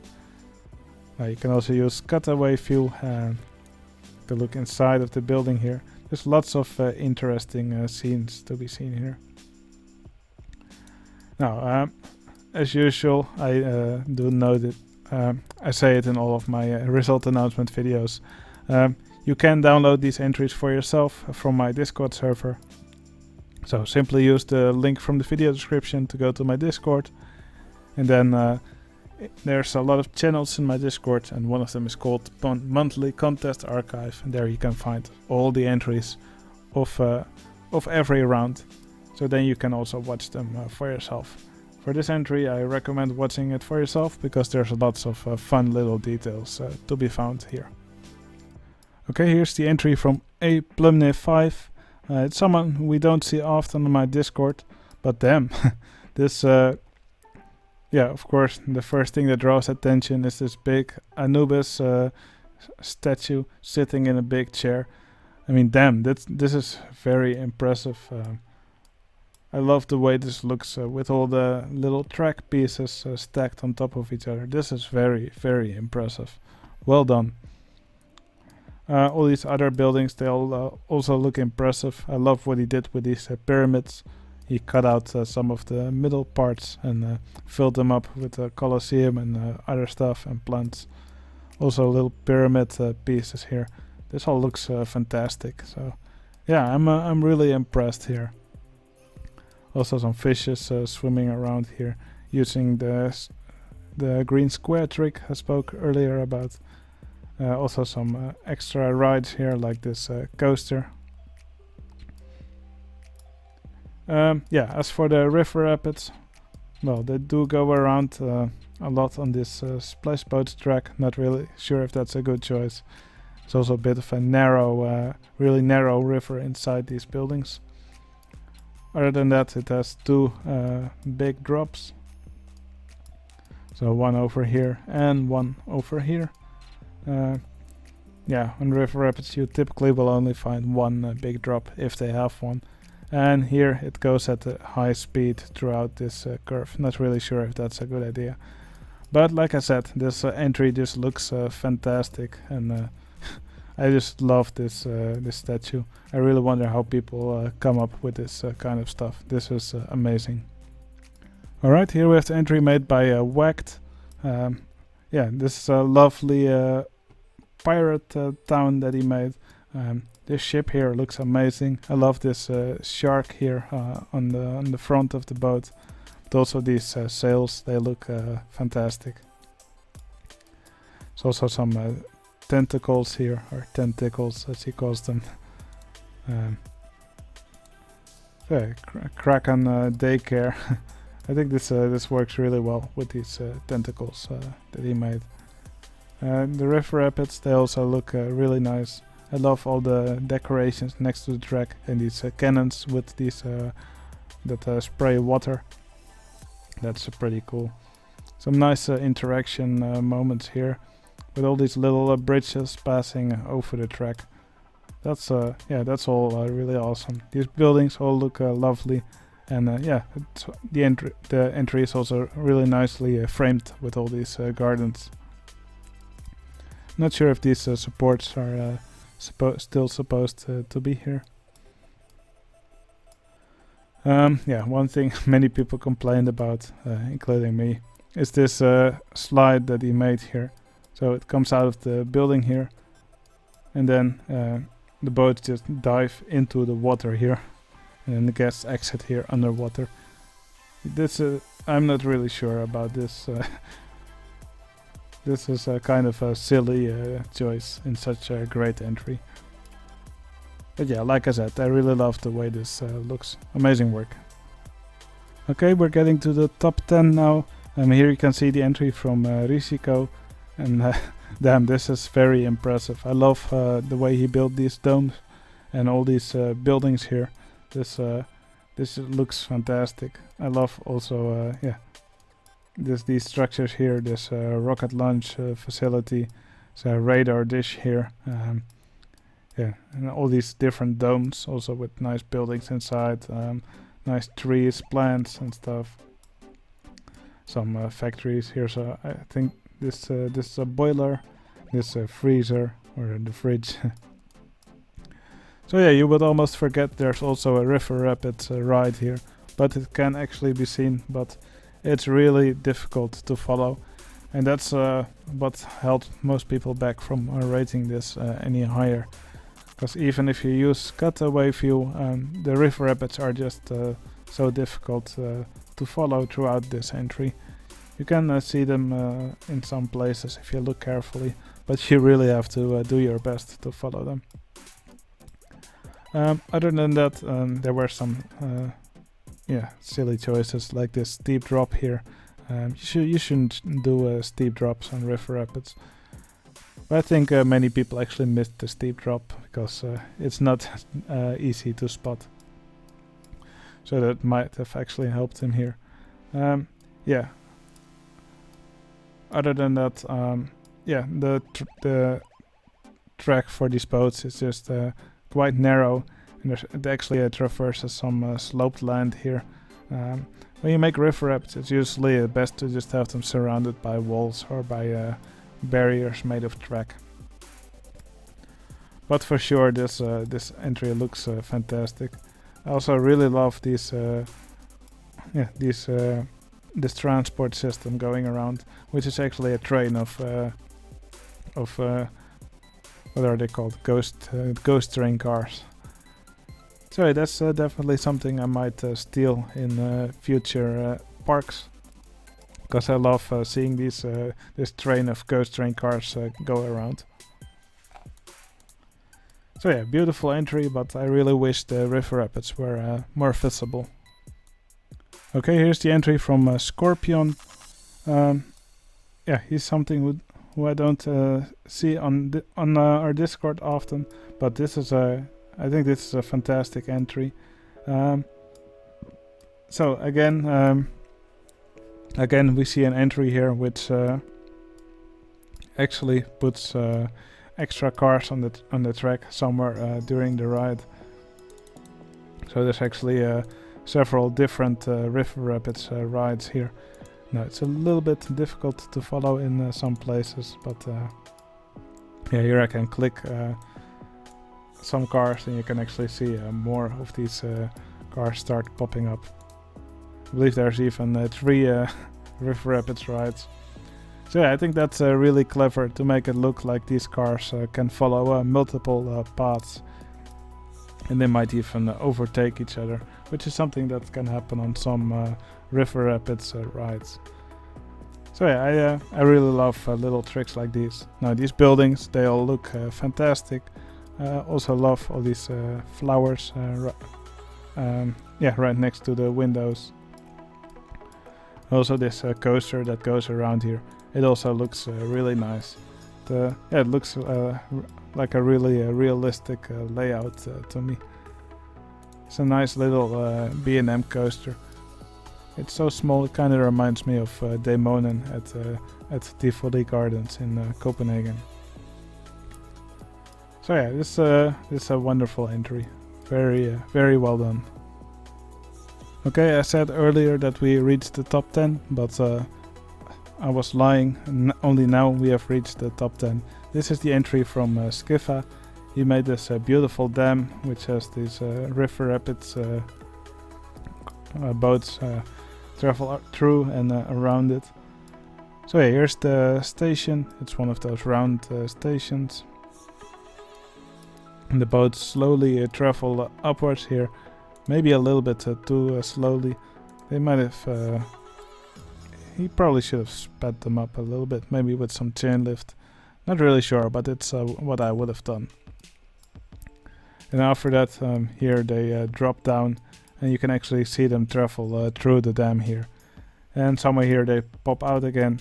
You can also use cutaway view to look inside of the building here. There's lots of interesting scenes to be seen here. Now, as usual, I do know that I say it in all of my result announcement videos. You can download these entries for yourself from my Discord server. So simply use the link from the video description to go to my Discord. And then there's a lot of channels in my Discord, and one of them is called Monthly Contest Archive, and there you can find all the entries of every round. So then you can also watch them for yourself. For this entry I recommend watching it for yourself, because there's lots of fun little details to be found here. Okay, here's the entry from a Plumnehs 5. It's someone we don't see often on my Discord, but damn, this yeah, of course, the first thing that draws attention is this big Anubis statue sitting in a big chair. I mean, damn, this is very impressive. I love the way this looks with all the little track pieces stacked on top of each other. This is very impressive. Well done. All these other buildings, they all also look impressive. I love what he did with these pyramids. He cut out some of the middle parts and filled them up with a Colosseum and other stuff and plants. Also little pyramid pieces here. This all looks fantastic. So yeah, I'm really impressed here. Also some fishes swimming around here using the green square trick I spoke earlier about. Also some extra rides here, like this coaster. Yeah, as for the river rapids, well, they do go around a lot on this splash boats track. Not really sure if that's a good choice. It's also a bit of a narrow, really narrow river inside these buildings. Other than that, it has 2 big drops. So one over here and one over here. Yeah, on river rapids you typically will only find one big drop if they have one. And here it goes at a high speed throughout this curve. Not really sure if that's a good idea. But like I said, this entry just looks fantastic, and I just love this this statue. I really wonder how people come up with this kind of stuff. This is amazing. Alright, here we have the entry made by Wacked. yeah, this is a lovely pirate town that he made. This ship here looks amazing. I love this shark here on the front of the boat. But also these sails, they look fantastic. There's also some tentacles here, or tentacles as he calls them. Yeah, Kraken daycare. I think this works really well with these tentacles that he made. The river rapids, they also look really nice. I love all the decorations next to the track and these cannons with these that spray water. That's pretty cool. Some nice interaction moments here with all these little bridges passing over the track. That's yeah, that's all really awesome. These buildings all look lovely, and yeah, the entry is also really nicely framed with all these gardens. Not sure if these supports are still supposed to be here. Yeah, one thing many people complained about, including me, is this slide that he made here. So it comes out of the building here, and then the boats just dive into the water here, and then the guests exit here underwater. This I'm not really sure about this. This is a kind of a silly choice in such a great entry. But yeah, like I said, I really love the way this looks. Amazing work. Okay, we're getting to the top 10 now. Here you can see the entry from Risiko. And damn, this is very impressive. I love the way he built these domes and all these buildings here. This looks fantastic. I love also yeah, these structures here. This rocket launch facility. There's a radar dish here. Yeah, and all these different domes, also with nice buildings inside, nice trees, plants, and stuff. Some factories here. So I think this is a boiler, this freezer, or the fridge. So yeah, you would almost forget there's also a river rapids ride here, but it can actually be seen. But it's really difficult to follow, and that's what held most people back from rating this any higher. Because even if you use cutaway view, the river rapids are just so difficult to follow throughout this entry. You can see them in some places if you look carefully, but you really have to do your best to follow them. Other than that, there were some yeah, silly choices like this steep drop here. You shouldn't do steep drops on river rapids. But I think many people actually missed the steep drop because it's not easy to spot. So that might have actually helped him here. Yeah. Other than that, yeah, the track for these boats is just quite narrow, and it actually traverses some sloped land here. When you make river rapids, it's usually best to just have them surrounded by walls or by barriers made of track. But for sure, this entry looks fantastic. I also really love these yeah, this transport system going around, which is actually a train of what are they called? Ghost train cars. So that's definitely something I might steal in future parks, because I love seeing these this train of ghost train cars go around. So yeah, beautiful entry, but I really wish the river rapids were more visible. Okay, here's the entry from Scorpion. Yeah, he's something who I don't see on our Discord often, but this is I think this is a fantastic entry. So again, we see an entry here which actually puts extra cars on the track somewhere during the ride. So there's actually several different river rapids rides here. Now it's a little bit difficult to follow in some places, but yeah, here I can click some cars and you can actually see more of these cars start popping up. I believe there's even 3 river rapids rides. So yeah, I think that's really clever to make it look like these cars can follow multiple paths, and they might even overtake each other, which is something that can happen on some river rapids rides. So yeah, I really love little tricks like these. Now these buildings, they all look fantastic. Also love all these flowers right next to the windows. Also this coaster that goes around here, it also looks really nice. It looks like a really realistic layout to me. It's a nice little B&M coaster. It's so small, it kind of reminds me of Demonen at Tivoli Gardens in Copenhagen. So yeah, this is a wonderful entry. Very well done. Okay, I said earlier that we reached the top 10, but I was lying. Only now we have reached the top 10. This is the entry from Skiffa. He made this beautiful dam, which has these river rapids boats travel through and around it. So yeah, here's the station. It's one of those round stations. And the boats slowly travel upwards here. Maybe a little bit too slowly. They might have... he probably should have sped them up a little bit. Maybe with some chain lift. Not really sure, but it's what I would have done. And after that, here they drop down. And you can actually see them travel through the dam here. And somewhere here they pop out again.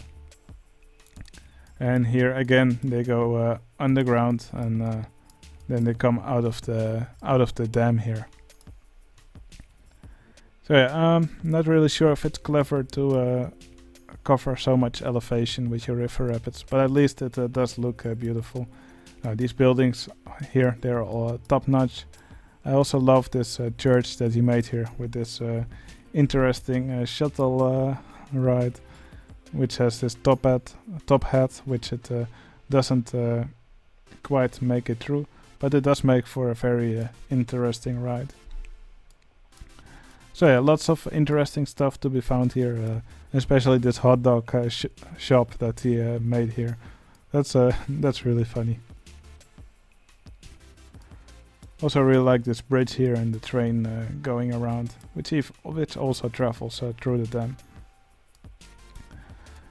And here again they go underground, and then they come out of the dam here. So yeah, not really sure if it's clever to cover so much elevation with your river rapids, but at least it does look beautiful. These buildings here, they're all top notch. I also love this church that he made here with this interesting shuttle ride, which has this top hat, which it doesn't quite make it through, but it does make for a very interesting ride. So yeah, lots of interesting stuff to be found here, especially this hot dog shop that he made here. That's really funny. Also really like this bridge here and the train going around, which also travels through the dam.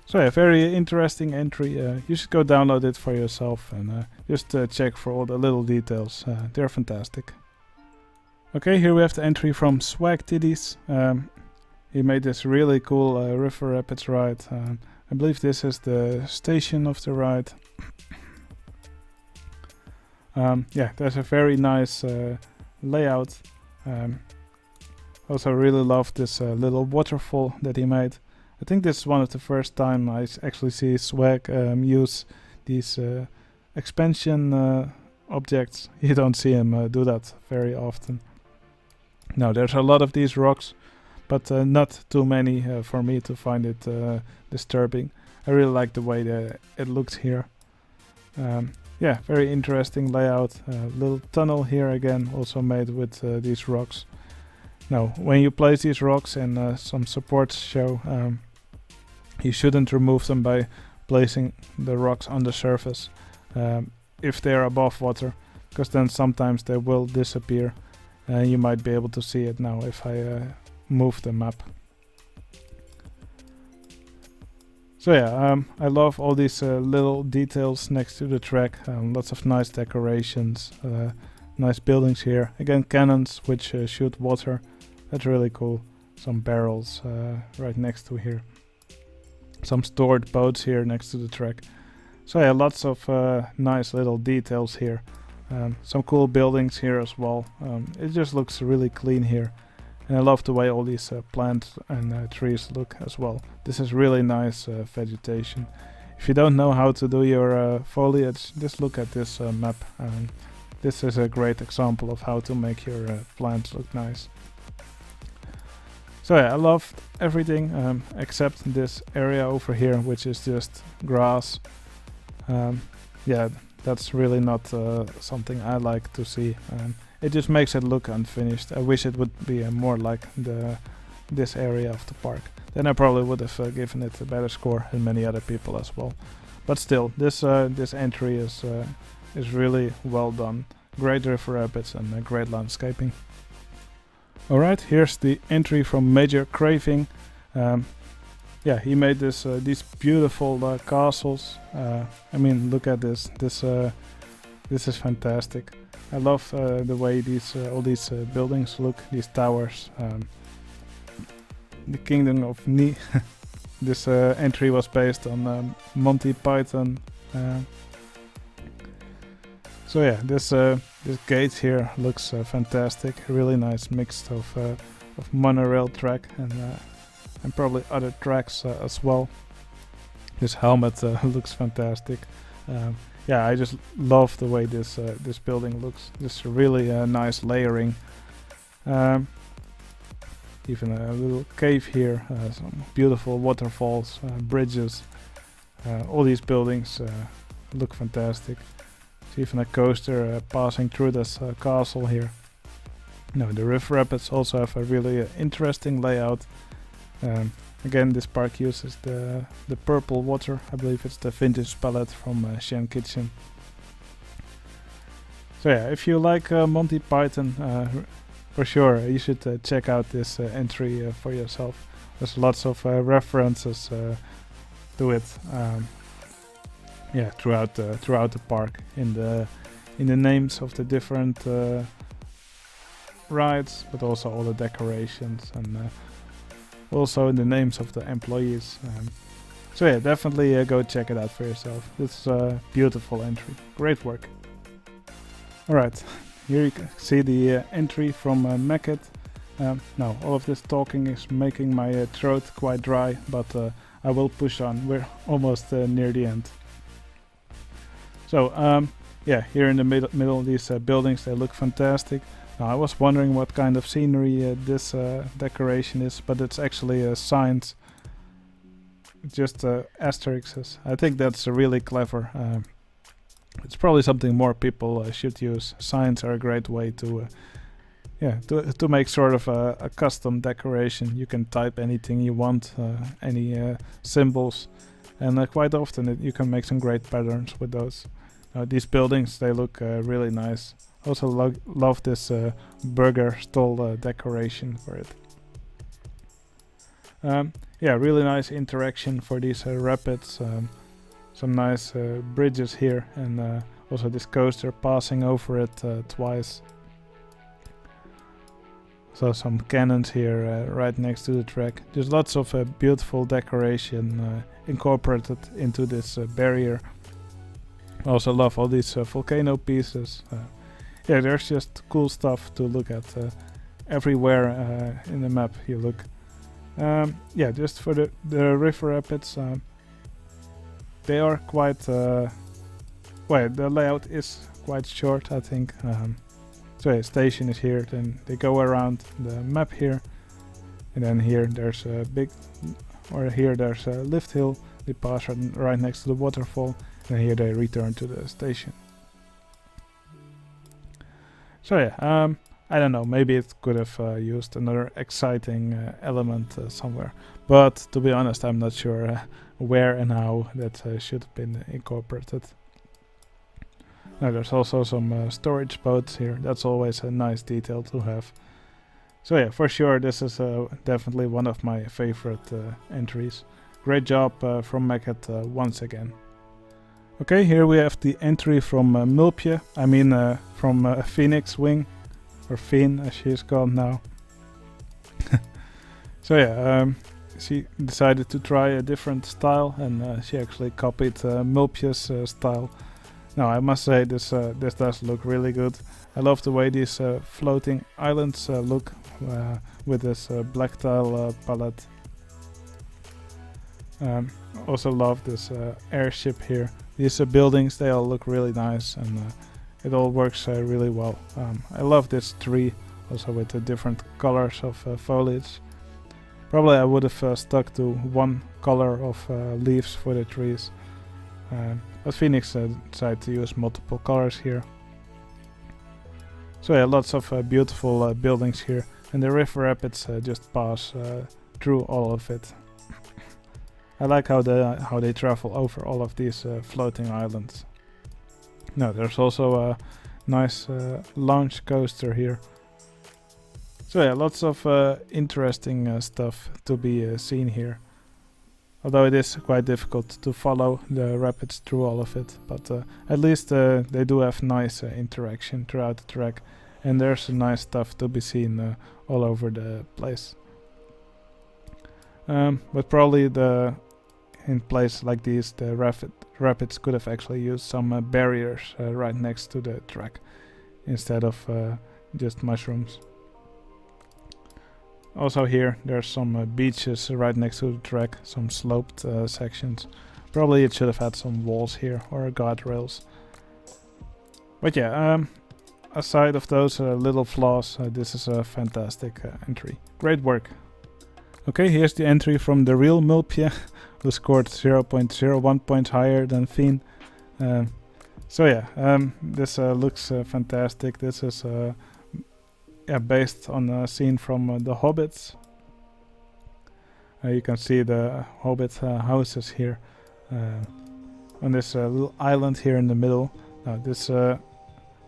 So yeah, very interesting entry. You should go download it for yourself and just check for all the little details. They're fantastic. Okay, here we have the entry from Swag Titties. He made this really cool river rapids ride. I believe this is the station of the ride. Yeah, there's a very nice layout. Also really love this little waterfall that he made. I think this is one of the first time I actually see Swag use these expansion objects. You don't see him do that very often. Now there's a lot of these rocks, but not too many for me to find it disturbing. I really like the way that it looks here. Yeah, very interesting layout. Little tunnel here again, also made with these rocks. Now, when you place these rocks and some supports show, you shouldn't remove them by placing the rocks on the surface if they are above water, because then sometimes they will disappear. You might be able to see it now if I move the map. So yeah, I love all these little details next to the track. Lots of nice decorations, nice buildings here. Again, cannons which shoot water. That's really cool. Some barrels right next to here. Some stored boats here next to the track. So yeah, lots of nice little details here. Some cool buildings here as well. It just looks really clean here. And I love the way all these plants and trees look as well. This is really nice vegetation. If you don't know how to do your foliage, just look at this map. This is a great example of how to make your plants look nice. So yeah, I love everything except this area over here, which is just grass. Yeah, that's really not something I like to see. It just makes it look unfinished. I wish it would be more like this area of the park. then I probably would have given it a better score than many other people as well. But still, this entry is really well done. Great river rapids and great landscaping. Alright, here's the entry from Major Craving. Yeah, he made these beautiful castles. I mean, look at this. This is fantastic. I love the way all these buildings look. These towers. The Kingdom of Ni. This entry was based on Monty Python. So yeah, this gate here looks fantastic. Really nice mix of monorail track and probably other tracks as well. This helmet looks fantastic. Yeah, I just love the way this building looks. This really nice layering. Even a little cave here, some beautiful waterfalls, bridges. All these buildings look fantastic. There's even a coaster passing through this castle here. No, the river rapids also have a really interesting layout. Again, this park uses the purple water. I believe it's the vintage palette from Shen Kitchen. So yeah, if you like Monty Python, for sure you should check out this entry for yourself. There's lots of references to it. Yeah, throughout the park, in the names of the different rides, but also all the decorations, and also in the names of the employees. So yeah, definitely go check it out for yourself. This is a beautiful entry. Great work. Alright, here you can see the entry from Mackett. Now, all of this talking is making my throat quite dry, but I will push on. We're almost near the end. So yeah, here in the middle these buildings, they look fantastic. Now, I was wondering what kind of scenery this decoration is, but it's actually signs, just asterisks. I think that's really clever. It's probably something more people should use. Signs are a great way to to make sort of a custom decoration. You can type anything you want, any symbols, and quite often you can make some great patterns with those. These buildings, they look really nice. Also love this burger stall decoration for it. Yeah, really nice interaction for these rapids. Some nice bridges here, and also this coaster passing over it twice. So some cannons here right next to the track. There's lots of beautiful decoration incorporated into this barrier. I also love all these volcano pieces. Yeah, there's just cool stuff to look at everywhere in the map you look. Yeah, just for the river rapids, they are quite well, the layout is quite short, I think. So yeah, station is here, then they go around the map here, and then here there's a big, or here there's a lift hill. They pass right next to the waterfall, and here they return to the station. So yeah, I don't know, maybe it could have used another exciting element somewhere, but to be honest, I'm not sure where and how that should have been incorporated. Now there's also some storage boats here. That's always a nice detail to have. So yeah, for sure this is definitely one of my favorite entries. Great job from Mackett once again. Okay, here we have the entry from Mulpje. I mean from Phoenix Wing, or Fien as she is called now. So yeah, she decided to try a different style, and she actually copied Mulpje's style. Now I must say this does look really good. I love the way these floating islands look with this black tile palette. Also love this airship here. These buildings, they all look really nice, and it all works really well. I love this tree, also with the different colors of foliage. Probably I would have stuck to one color of leaves for the trees. But Phoenix decided to use multiple colors here. So yeah, lots of beautiful buildings here, and the river rapids just pass through all of it. I like how they travel over all of these floating islands. Now there's also a nice launch coaster here. So yeah, lots of interesting stuff to be seen here. Although it is quite difficult to follow the rapids through all of it, but at least they do have nice interaction throughout the track, and there's nice stuff to be seen all over the place. But probably in places like these, the rapids could have actually used some barriers right next to the track instead of just mushrooms. Also here there's some beaches right next to the track, some sloped sections. Probably it should have had some walls here or guardrails. But yeah, aside of those little flaws, this is a fantastic entry. Great work. Okay, here's the entry from the real Melmak, who scored 0.01 points higher than Fien. So yeah, this looks fantastic. This is based on a scene from The Hobbits. You can see the Hobbit houses here on this little island here in the middle. Now this, I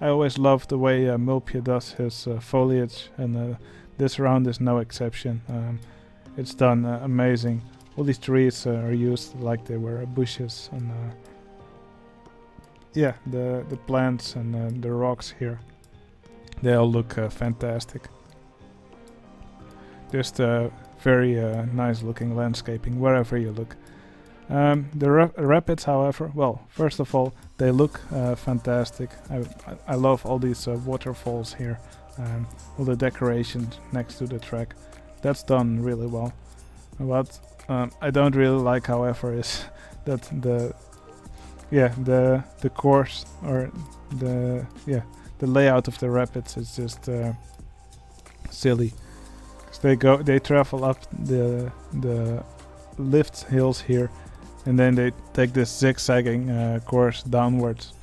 always love the way Melmak does his foliage, and this round is no exception. It's done amazing. All these trees are used like they were bushes, and yeah, the plants and the rocks here, they all look fantastic. Just very nice looking landscaping wherever you look. The rapids, however, well, first of all, they look fantastic. I love all these waterfalls here, all the decorations next to the track. That's done really well. What I don't really like, however, is that the course, or the layout of the rapids is just silly. 'Cause they travel up the lift hills here, and then they take this zigzagging course downwards.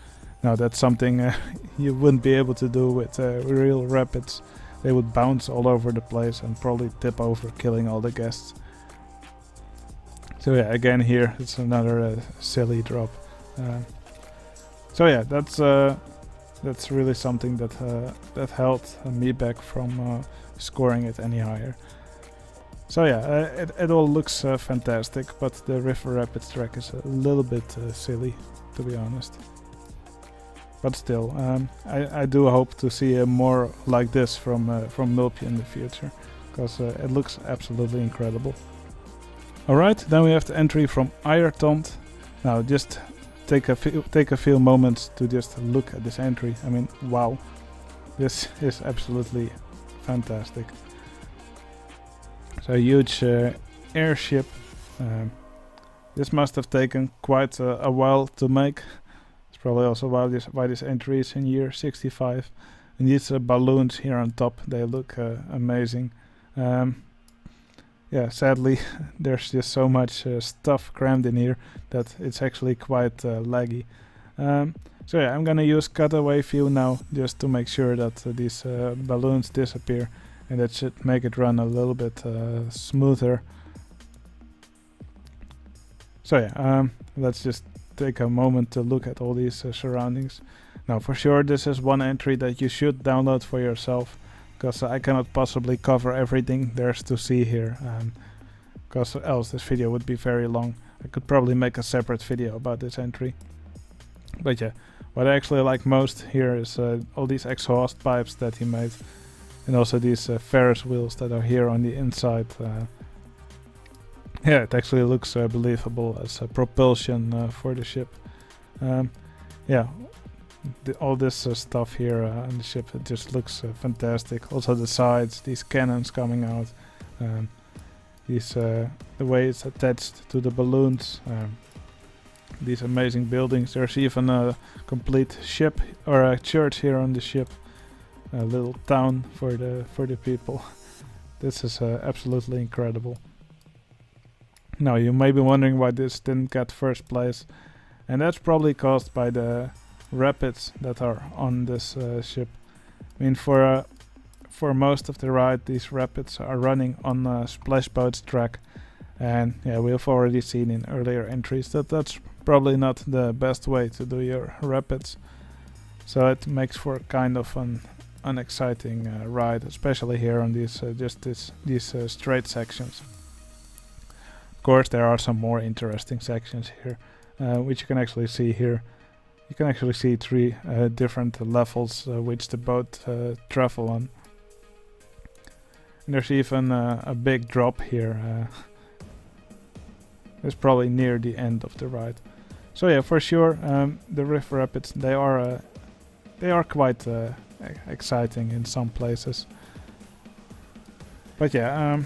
Now that's something you wouldn't be able to do with real rapids. They would bounce all over the place and probably tip over, killing all the guests. So yeah, again here it's another silly drop. So yeah, that's really something that held me back from scoring it any higher. So yeah, it all looks fantastic, but the River Rapids track is a little bit silly, to be honest. But still, I do hope to see more like this from Melmak in the future, because it looks absolutely incredible. Alright, then we have the entry from Ireton. Now just take a few moments to just look at this entry. I mean, wow, this is absolutely fantastic. So a huge airship. This must have taken quite a while to make. It's probably also why this entry is in year 65. And these balloons here on top, they look amazing. Yeah, sadly, there's just so much stuff crammed in here that it's actually quite laggy. So yeah, I'm gonna use cutaway view now, just to make sure that these balloons disappear, and that should make it run a little bit smoother. So yeah, let's just take a moment to look at all these surroundings. Now for sure this is one entry that you should download for yourself, because I cannot possibly cover everything there's to see here, because else this video would be very long. I could probably make a separate video about this entry. But yeah, what I actually like most here is all these exhaust pipes that he made, and also these Ferris wheels that are here on the inside. Yeah, it actually looks believable as a propulsion for the ship. Yeah, all this stuff here on the ship, it just looks fantastic. Also the sides, these cannons coming out, the way it's attached to the balloons, these amazing buildings. There's even a complete ship or a church here on the ship, a little town for the people. This is absolutely incredible. Now you may be wondering why this didn't get first place, and that's probably caused by the rapids that are on this ship. I mean, for most of the ride, these rapids are running on Splashboat's track, And yeah, we've already seen in earlier entries that that's probably not the best way to do your rapids. So it makes for kind of an unexciting ride, especially here on these these straight sections. Of course, there are some more interesting sections here, which you can actually see here. You can actually see 3 different levels which the boat travel on. And there's even a big drop here. It's probably near the end of the ride. So yeah, for sure, the river rapids, they are quite exciting in some places. But yeah,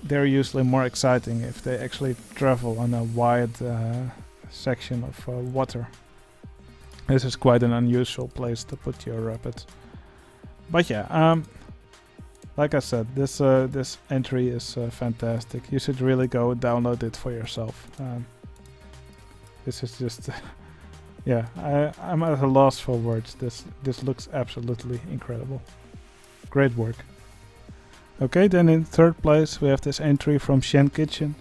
they're usually more exciting if they actually travel on a wide section of water. This is quite an unusual place to put your rapids. But yeah, like I said, this entry is fantastic. You should really go download it for yourself. This is just, yeah, I'm at a loss for words. This looks absolutely incredible. Great work. Okay, then in third place we have this entry from Shen Kitchen.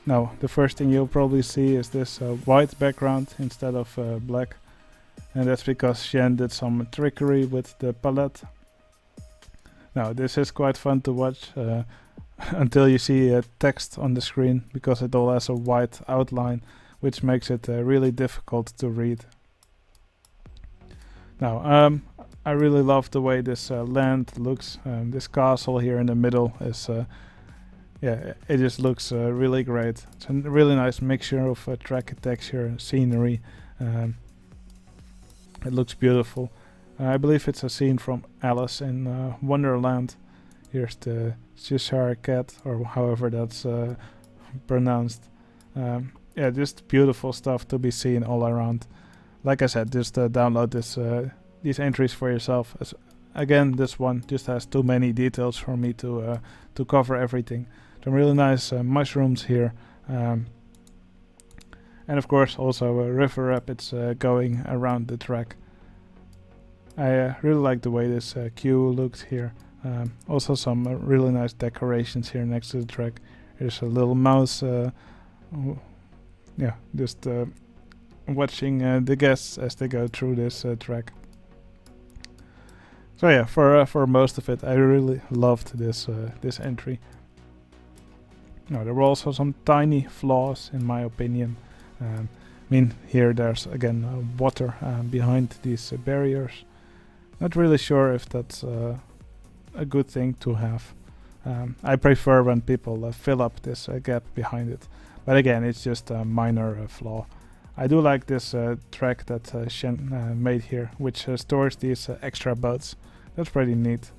Now, the first thing you'll probably see is this white background instead of black. And that's because Shen did some trickery with the palette. Now, this is quite fun to watch until you see text on the screen, because it all has a white outline, which makes it really difficult to read. Now, I really love the way this land looks. This castle here in the middle is, yeah, it just looks really great. It's a really nice mixture of track texture and scenery. It looks beautiful. I believe it's a scene from Alice in Wonderland. Here's the Cheshire Cat, or however that's pronounced. Yeah, just beautiful stuff to be seen all around. Like I said, just download these entries for yourself. Again, this one just has too many details for me to cover everything. Some really nice mushrooms here. And of course also river rapids going around the track. I really like the way this queue looks here. Also some really nice decorations here next to the track. There's a little mouse, yeah, just watching the guests as they go through this track. So yeah, for most of it, I really loved this entry. Now, there were also some tiny flaws in my opinion. I mean, here there's again water behind these barriers. Not really sure if that's a good thing to have. I prefer when people fill up this gap behind it. But again, it's just a minor flaw. I do like this track that Shen made here, which stores these extra boats. That's pretty neat.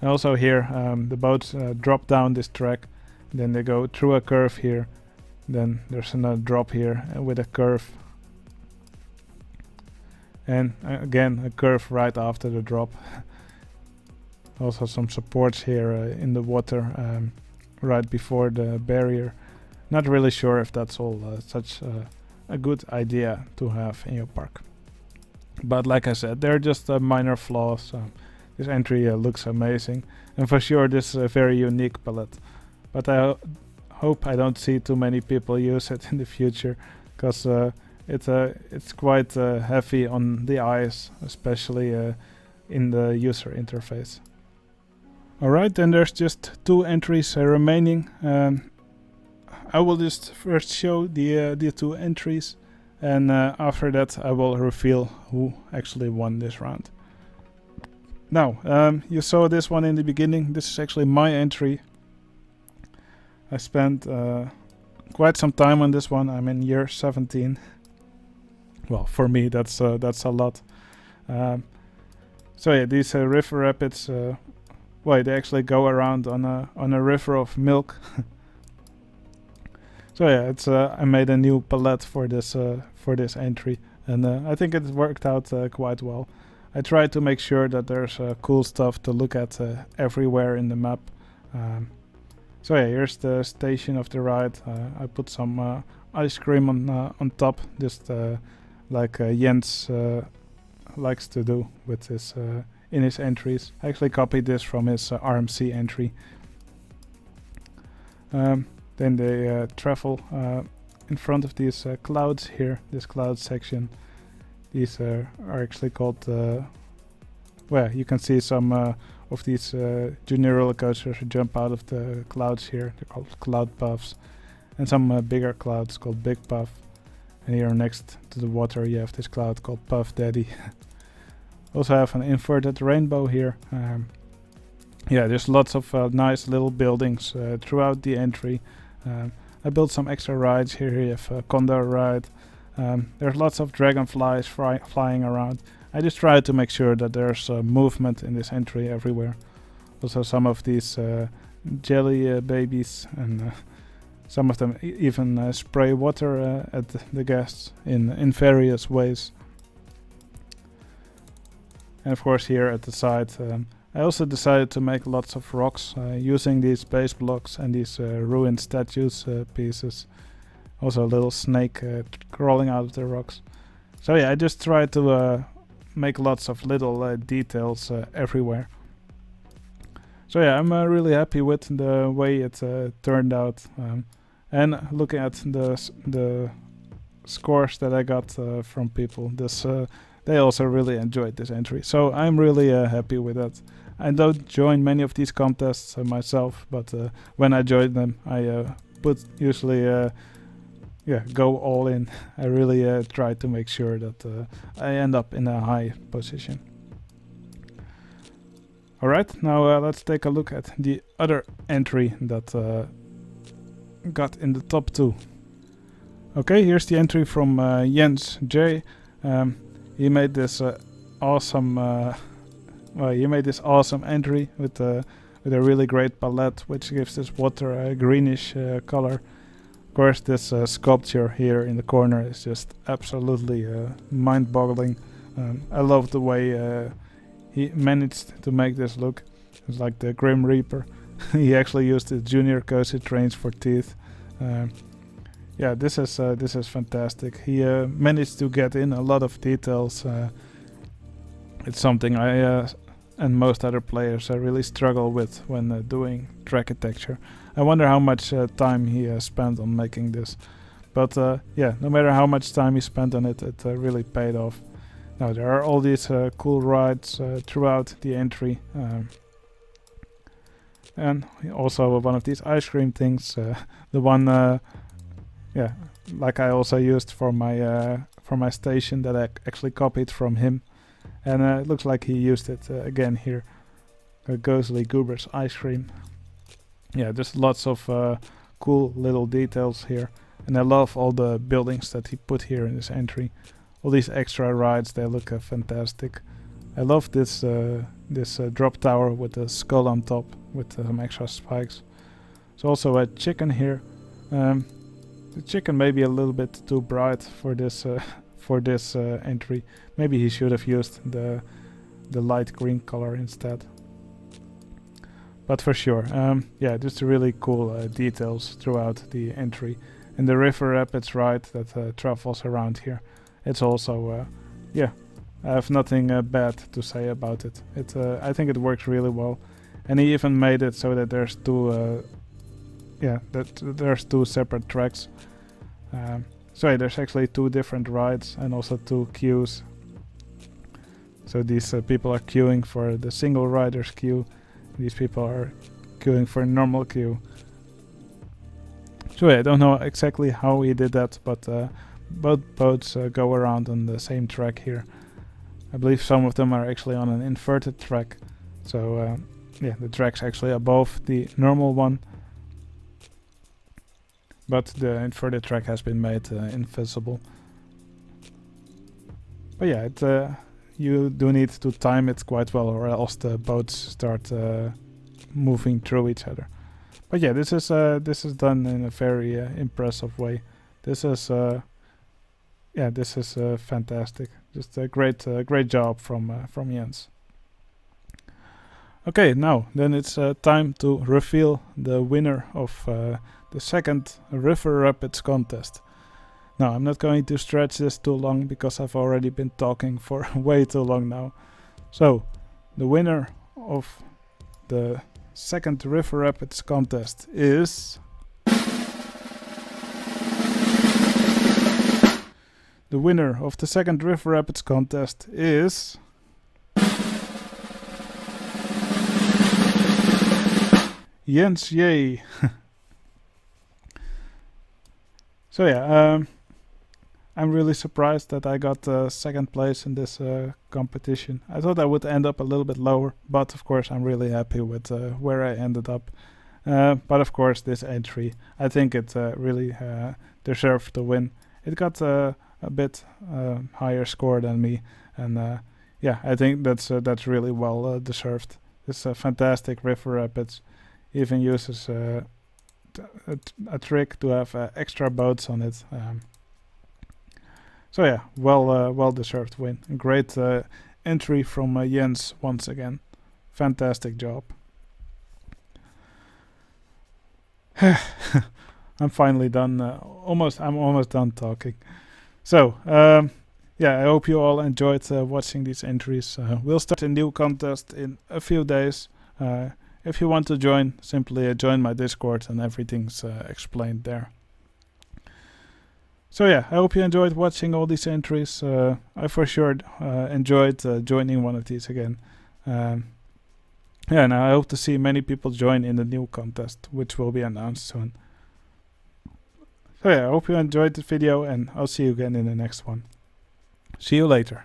And also here, the boats drop down this track, then they go through a curve here, then there's another drop here with a curve, and again a curve right after the drop. Also some supports here in the water right before the barrier. Not really sure if that's all such a good idea to have in your park. But like I said, they're just minor flaws. This entry looks amazing, and for sure this is a very unique palette. But I hope I don't see too many people use it in the future, because it's quite heavy on the eyes, especially in the user interface. Alright, then there's just 2 entries remaining. I will just first show the 2 entries, and after that I will reveal who actually won this round. Now, you saw this one in the beginning. This is actually my entry. I spent quite some time on this one. I'm in year 17. Well, for me that's a lot. So yeah, these river rapids, well, they actually go around on a river of milk. So yeah, it's I made a new palette for this entry, and I think it worked out quite well. I tried to make sure that there's cool stuff to look at everywhere in the map. So yeah, here's the station of the ride. I put some ice cream on top, just like Jens likes to do with his in his entries. I actually copied this from his RMC entry. Then they travel in front of these clouds here, this cloud section. These are actually called, well, you can see some of these junior roller coasters jump out of the clouds here. They're called cloud puffs. And some bigger clouds called Big Puff. And here next to the water you have this cloud called Puff Daddy. Also have an inverted rainbow here. Yeah, there's lots of nice little buildings throughout the entry. I built some extra rides here. You have a condor ride. There's lots of dragonflies flying around. I just try to make sure that there's movement in this entry everywhere. Also some of these jelly babies, and some of them even spray water at the guests in various ways. And of course here at the side I also decided to make lots of rocks using these base blocks and these ruined statues pieces. Also a little snake crawling out of the rocks. So yeah, I just tried to make lots of little details everywhere. So yeah, I'm really happy with the way it turned out. And looking at the scores that I got from people, they also really enjoyed this entry. So I'm really happy with that. I don't join many of these contests myself, but when I join them, I usually go all in. I really try to make sure that I end up in a high position. Alright, now let's take a look at the other entry that got in the top 2. Okay, here's the entry from Jens J. He made this awesome entry with a really great palette, which gives this water a greenish color. Of course, this sculpture here in the corner is just absolutely mind-boggling. I love the way he managed to make this look. It's like the Grim Reaper. He actually used the junior cozy trains for teeth. Yeah, this is fantastic. He managed to get in a lot of details. It's something I and most other players really struggle with when doing track architecture. I wonder how much time he spent on making this. But yeah, no matter how much time he spent on it, it really paid off. Now there are all these cool rides throughout the entry. And also one of these ice cream things. The one, yeah, like I also used for my station that I actually copied from him. And it looks like he used it again here. Ghostly Goober's ice cream. Yeah, there's lots of cool little details here. And I love all the buildings that he put here in this entry. All these extra rides, they look fantastic. I love this drop tower with a skull on top with some extra spikes. There's also a chicken here. The chicken may be a little bit too bright for this entry. Maybe he should have used the light green color instead. But for sure, yeah, just really cool details throughout the entry. And the river rapids ride that travels around here. It's also, yeah, I have nothing bad to say about it. I think it works really well. And he even made it so that there's there's two separate tracks. So yeah, there's actually 2 different rides and also 2 queues. So these people are queuing for the single riders queue. These people are queuing for a normal queue. So yeah, I don't know exactly how he did that, but both boats go around on the same track here. I believe some of them are actually on an inverted track. So yeah, the track's actually above the normal one. But the inverted track has been made invisible. But yeah, you do need to time it quite well, or else the boats start moving through each other. But yeah, this is done in a very impressive way. This is fantastic. Just a great job from Jens. Okay, now then it's time to reveal the winner of the second River Rapids contest. Now, I'm not going to stretch this too long because I've already been talking for way too long now. So, the winner of the second River Rapids contest is the winner of the second River Rapids contest is Jens. Yay! So yeah, I'm really surprised that I got second place in this competition. I thought I would end up a little bit lower, but of course I'm really happy with where I ended up. But of course this entry, I think it really deserved the win. It got a bit higher score than me, and yeah, I think that's really well deserved. It's a fantastic River Rapids. Even uses a trick to have extra boats on it. So yeah, well deserved win. A great entry from Jens once again. Fantastic job. I'm finally done. I'm almost done talking. So yeah, I hope you all enjoyed watching these entries. We'll start a new contest in a few days. If you want to join, simply join my Discord and everything's explained there. So yeah, I hope you enjoyed watching all these entries. I for sure enjoyed joining one of these again. Yeah, and I hope to see many people join in the new contest, which will be announced soon. So yeah, I hope you enjoyed the video, and I'll see you again in the next one. See you later.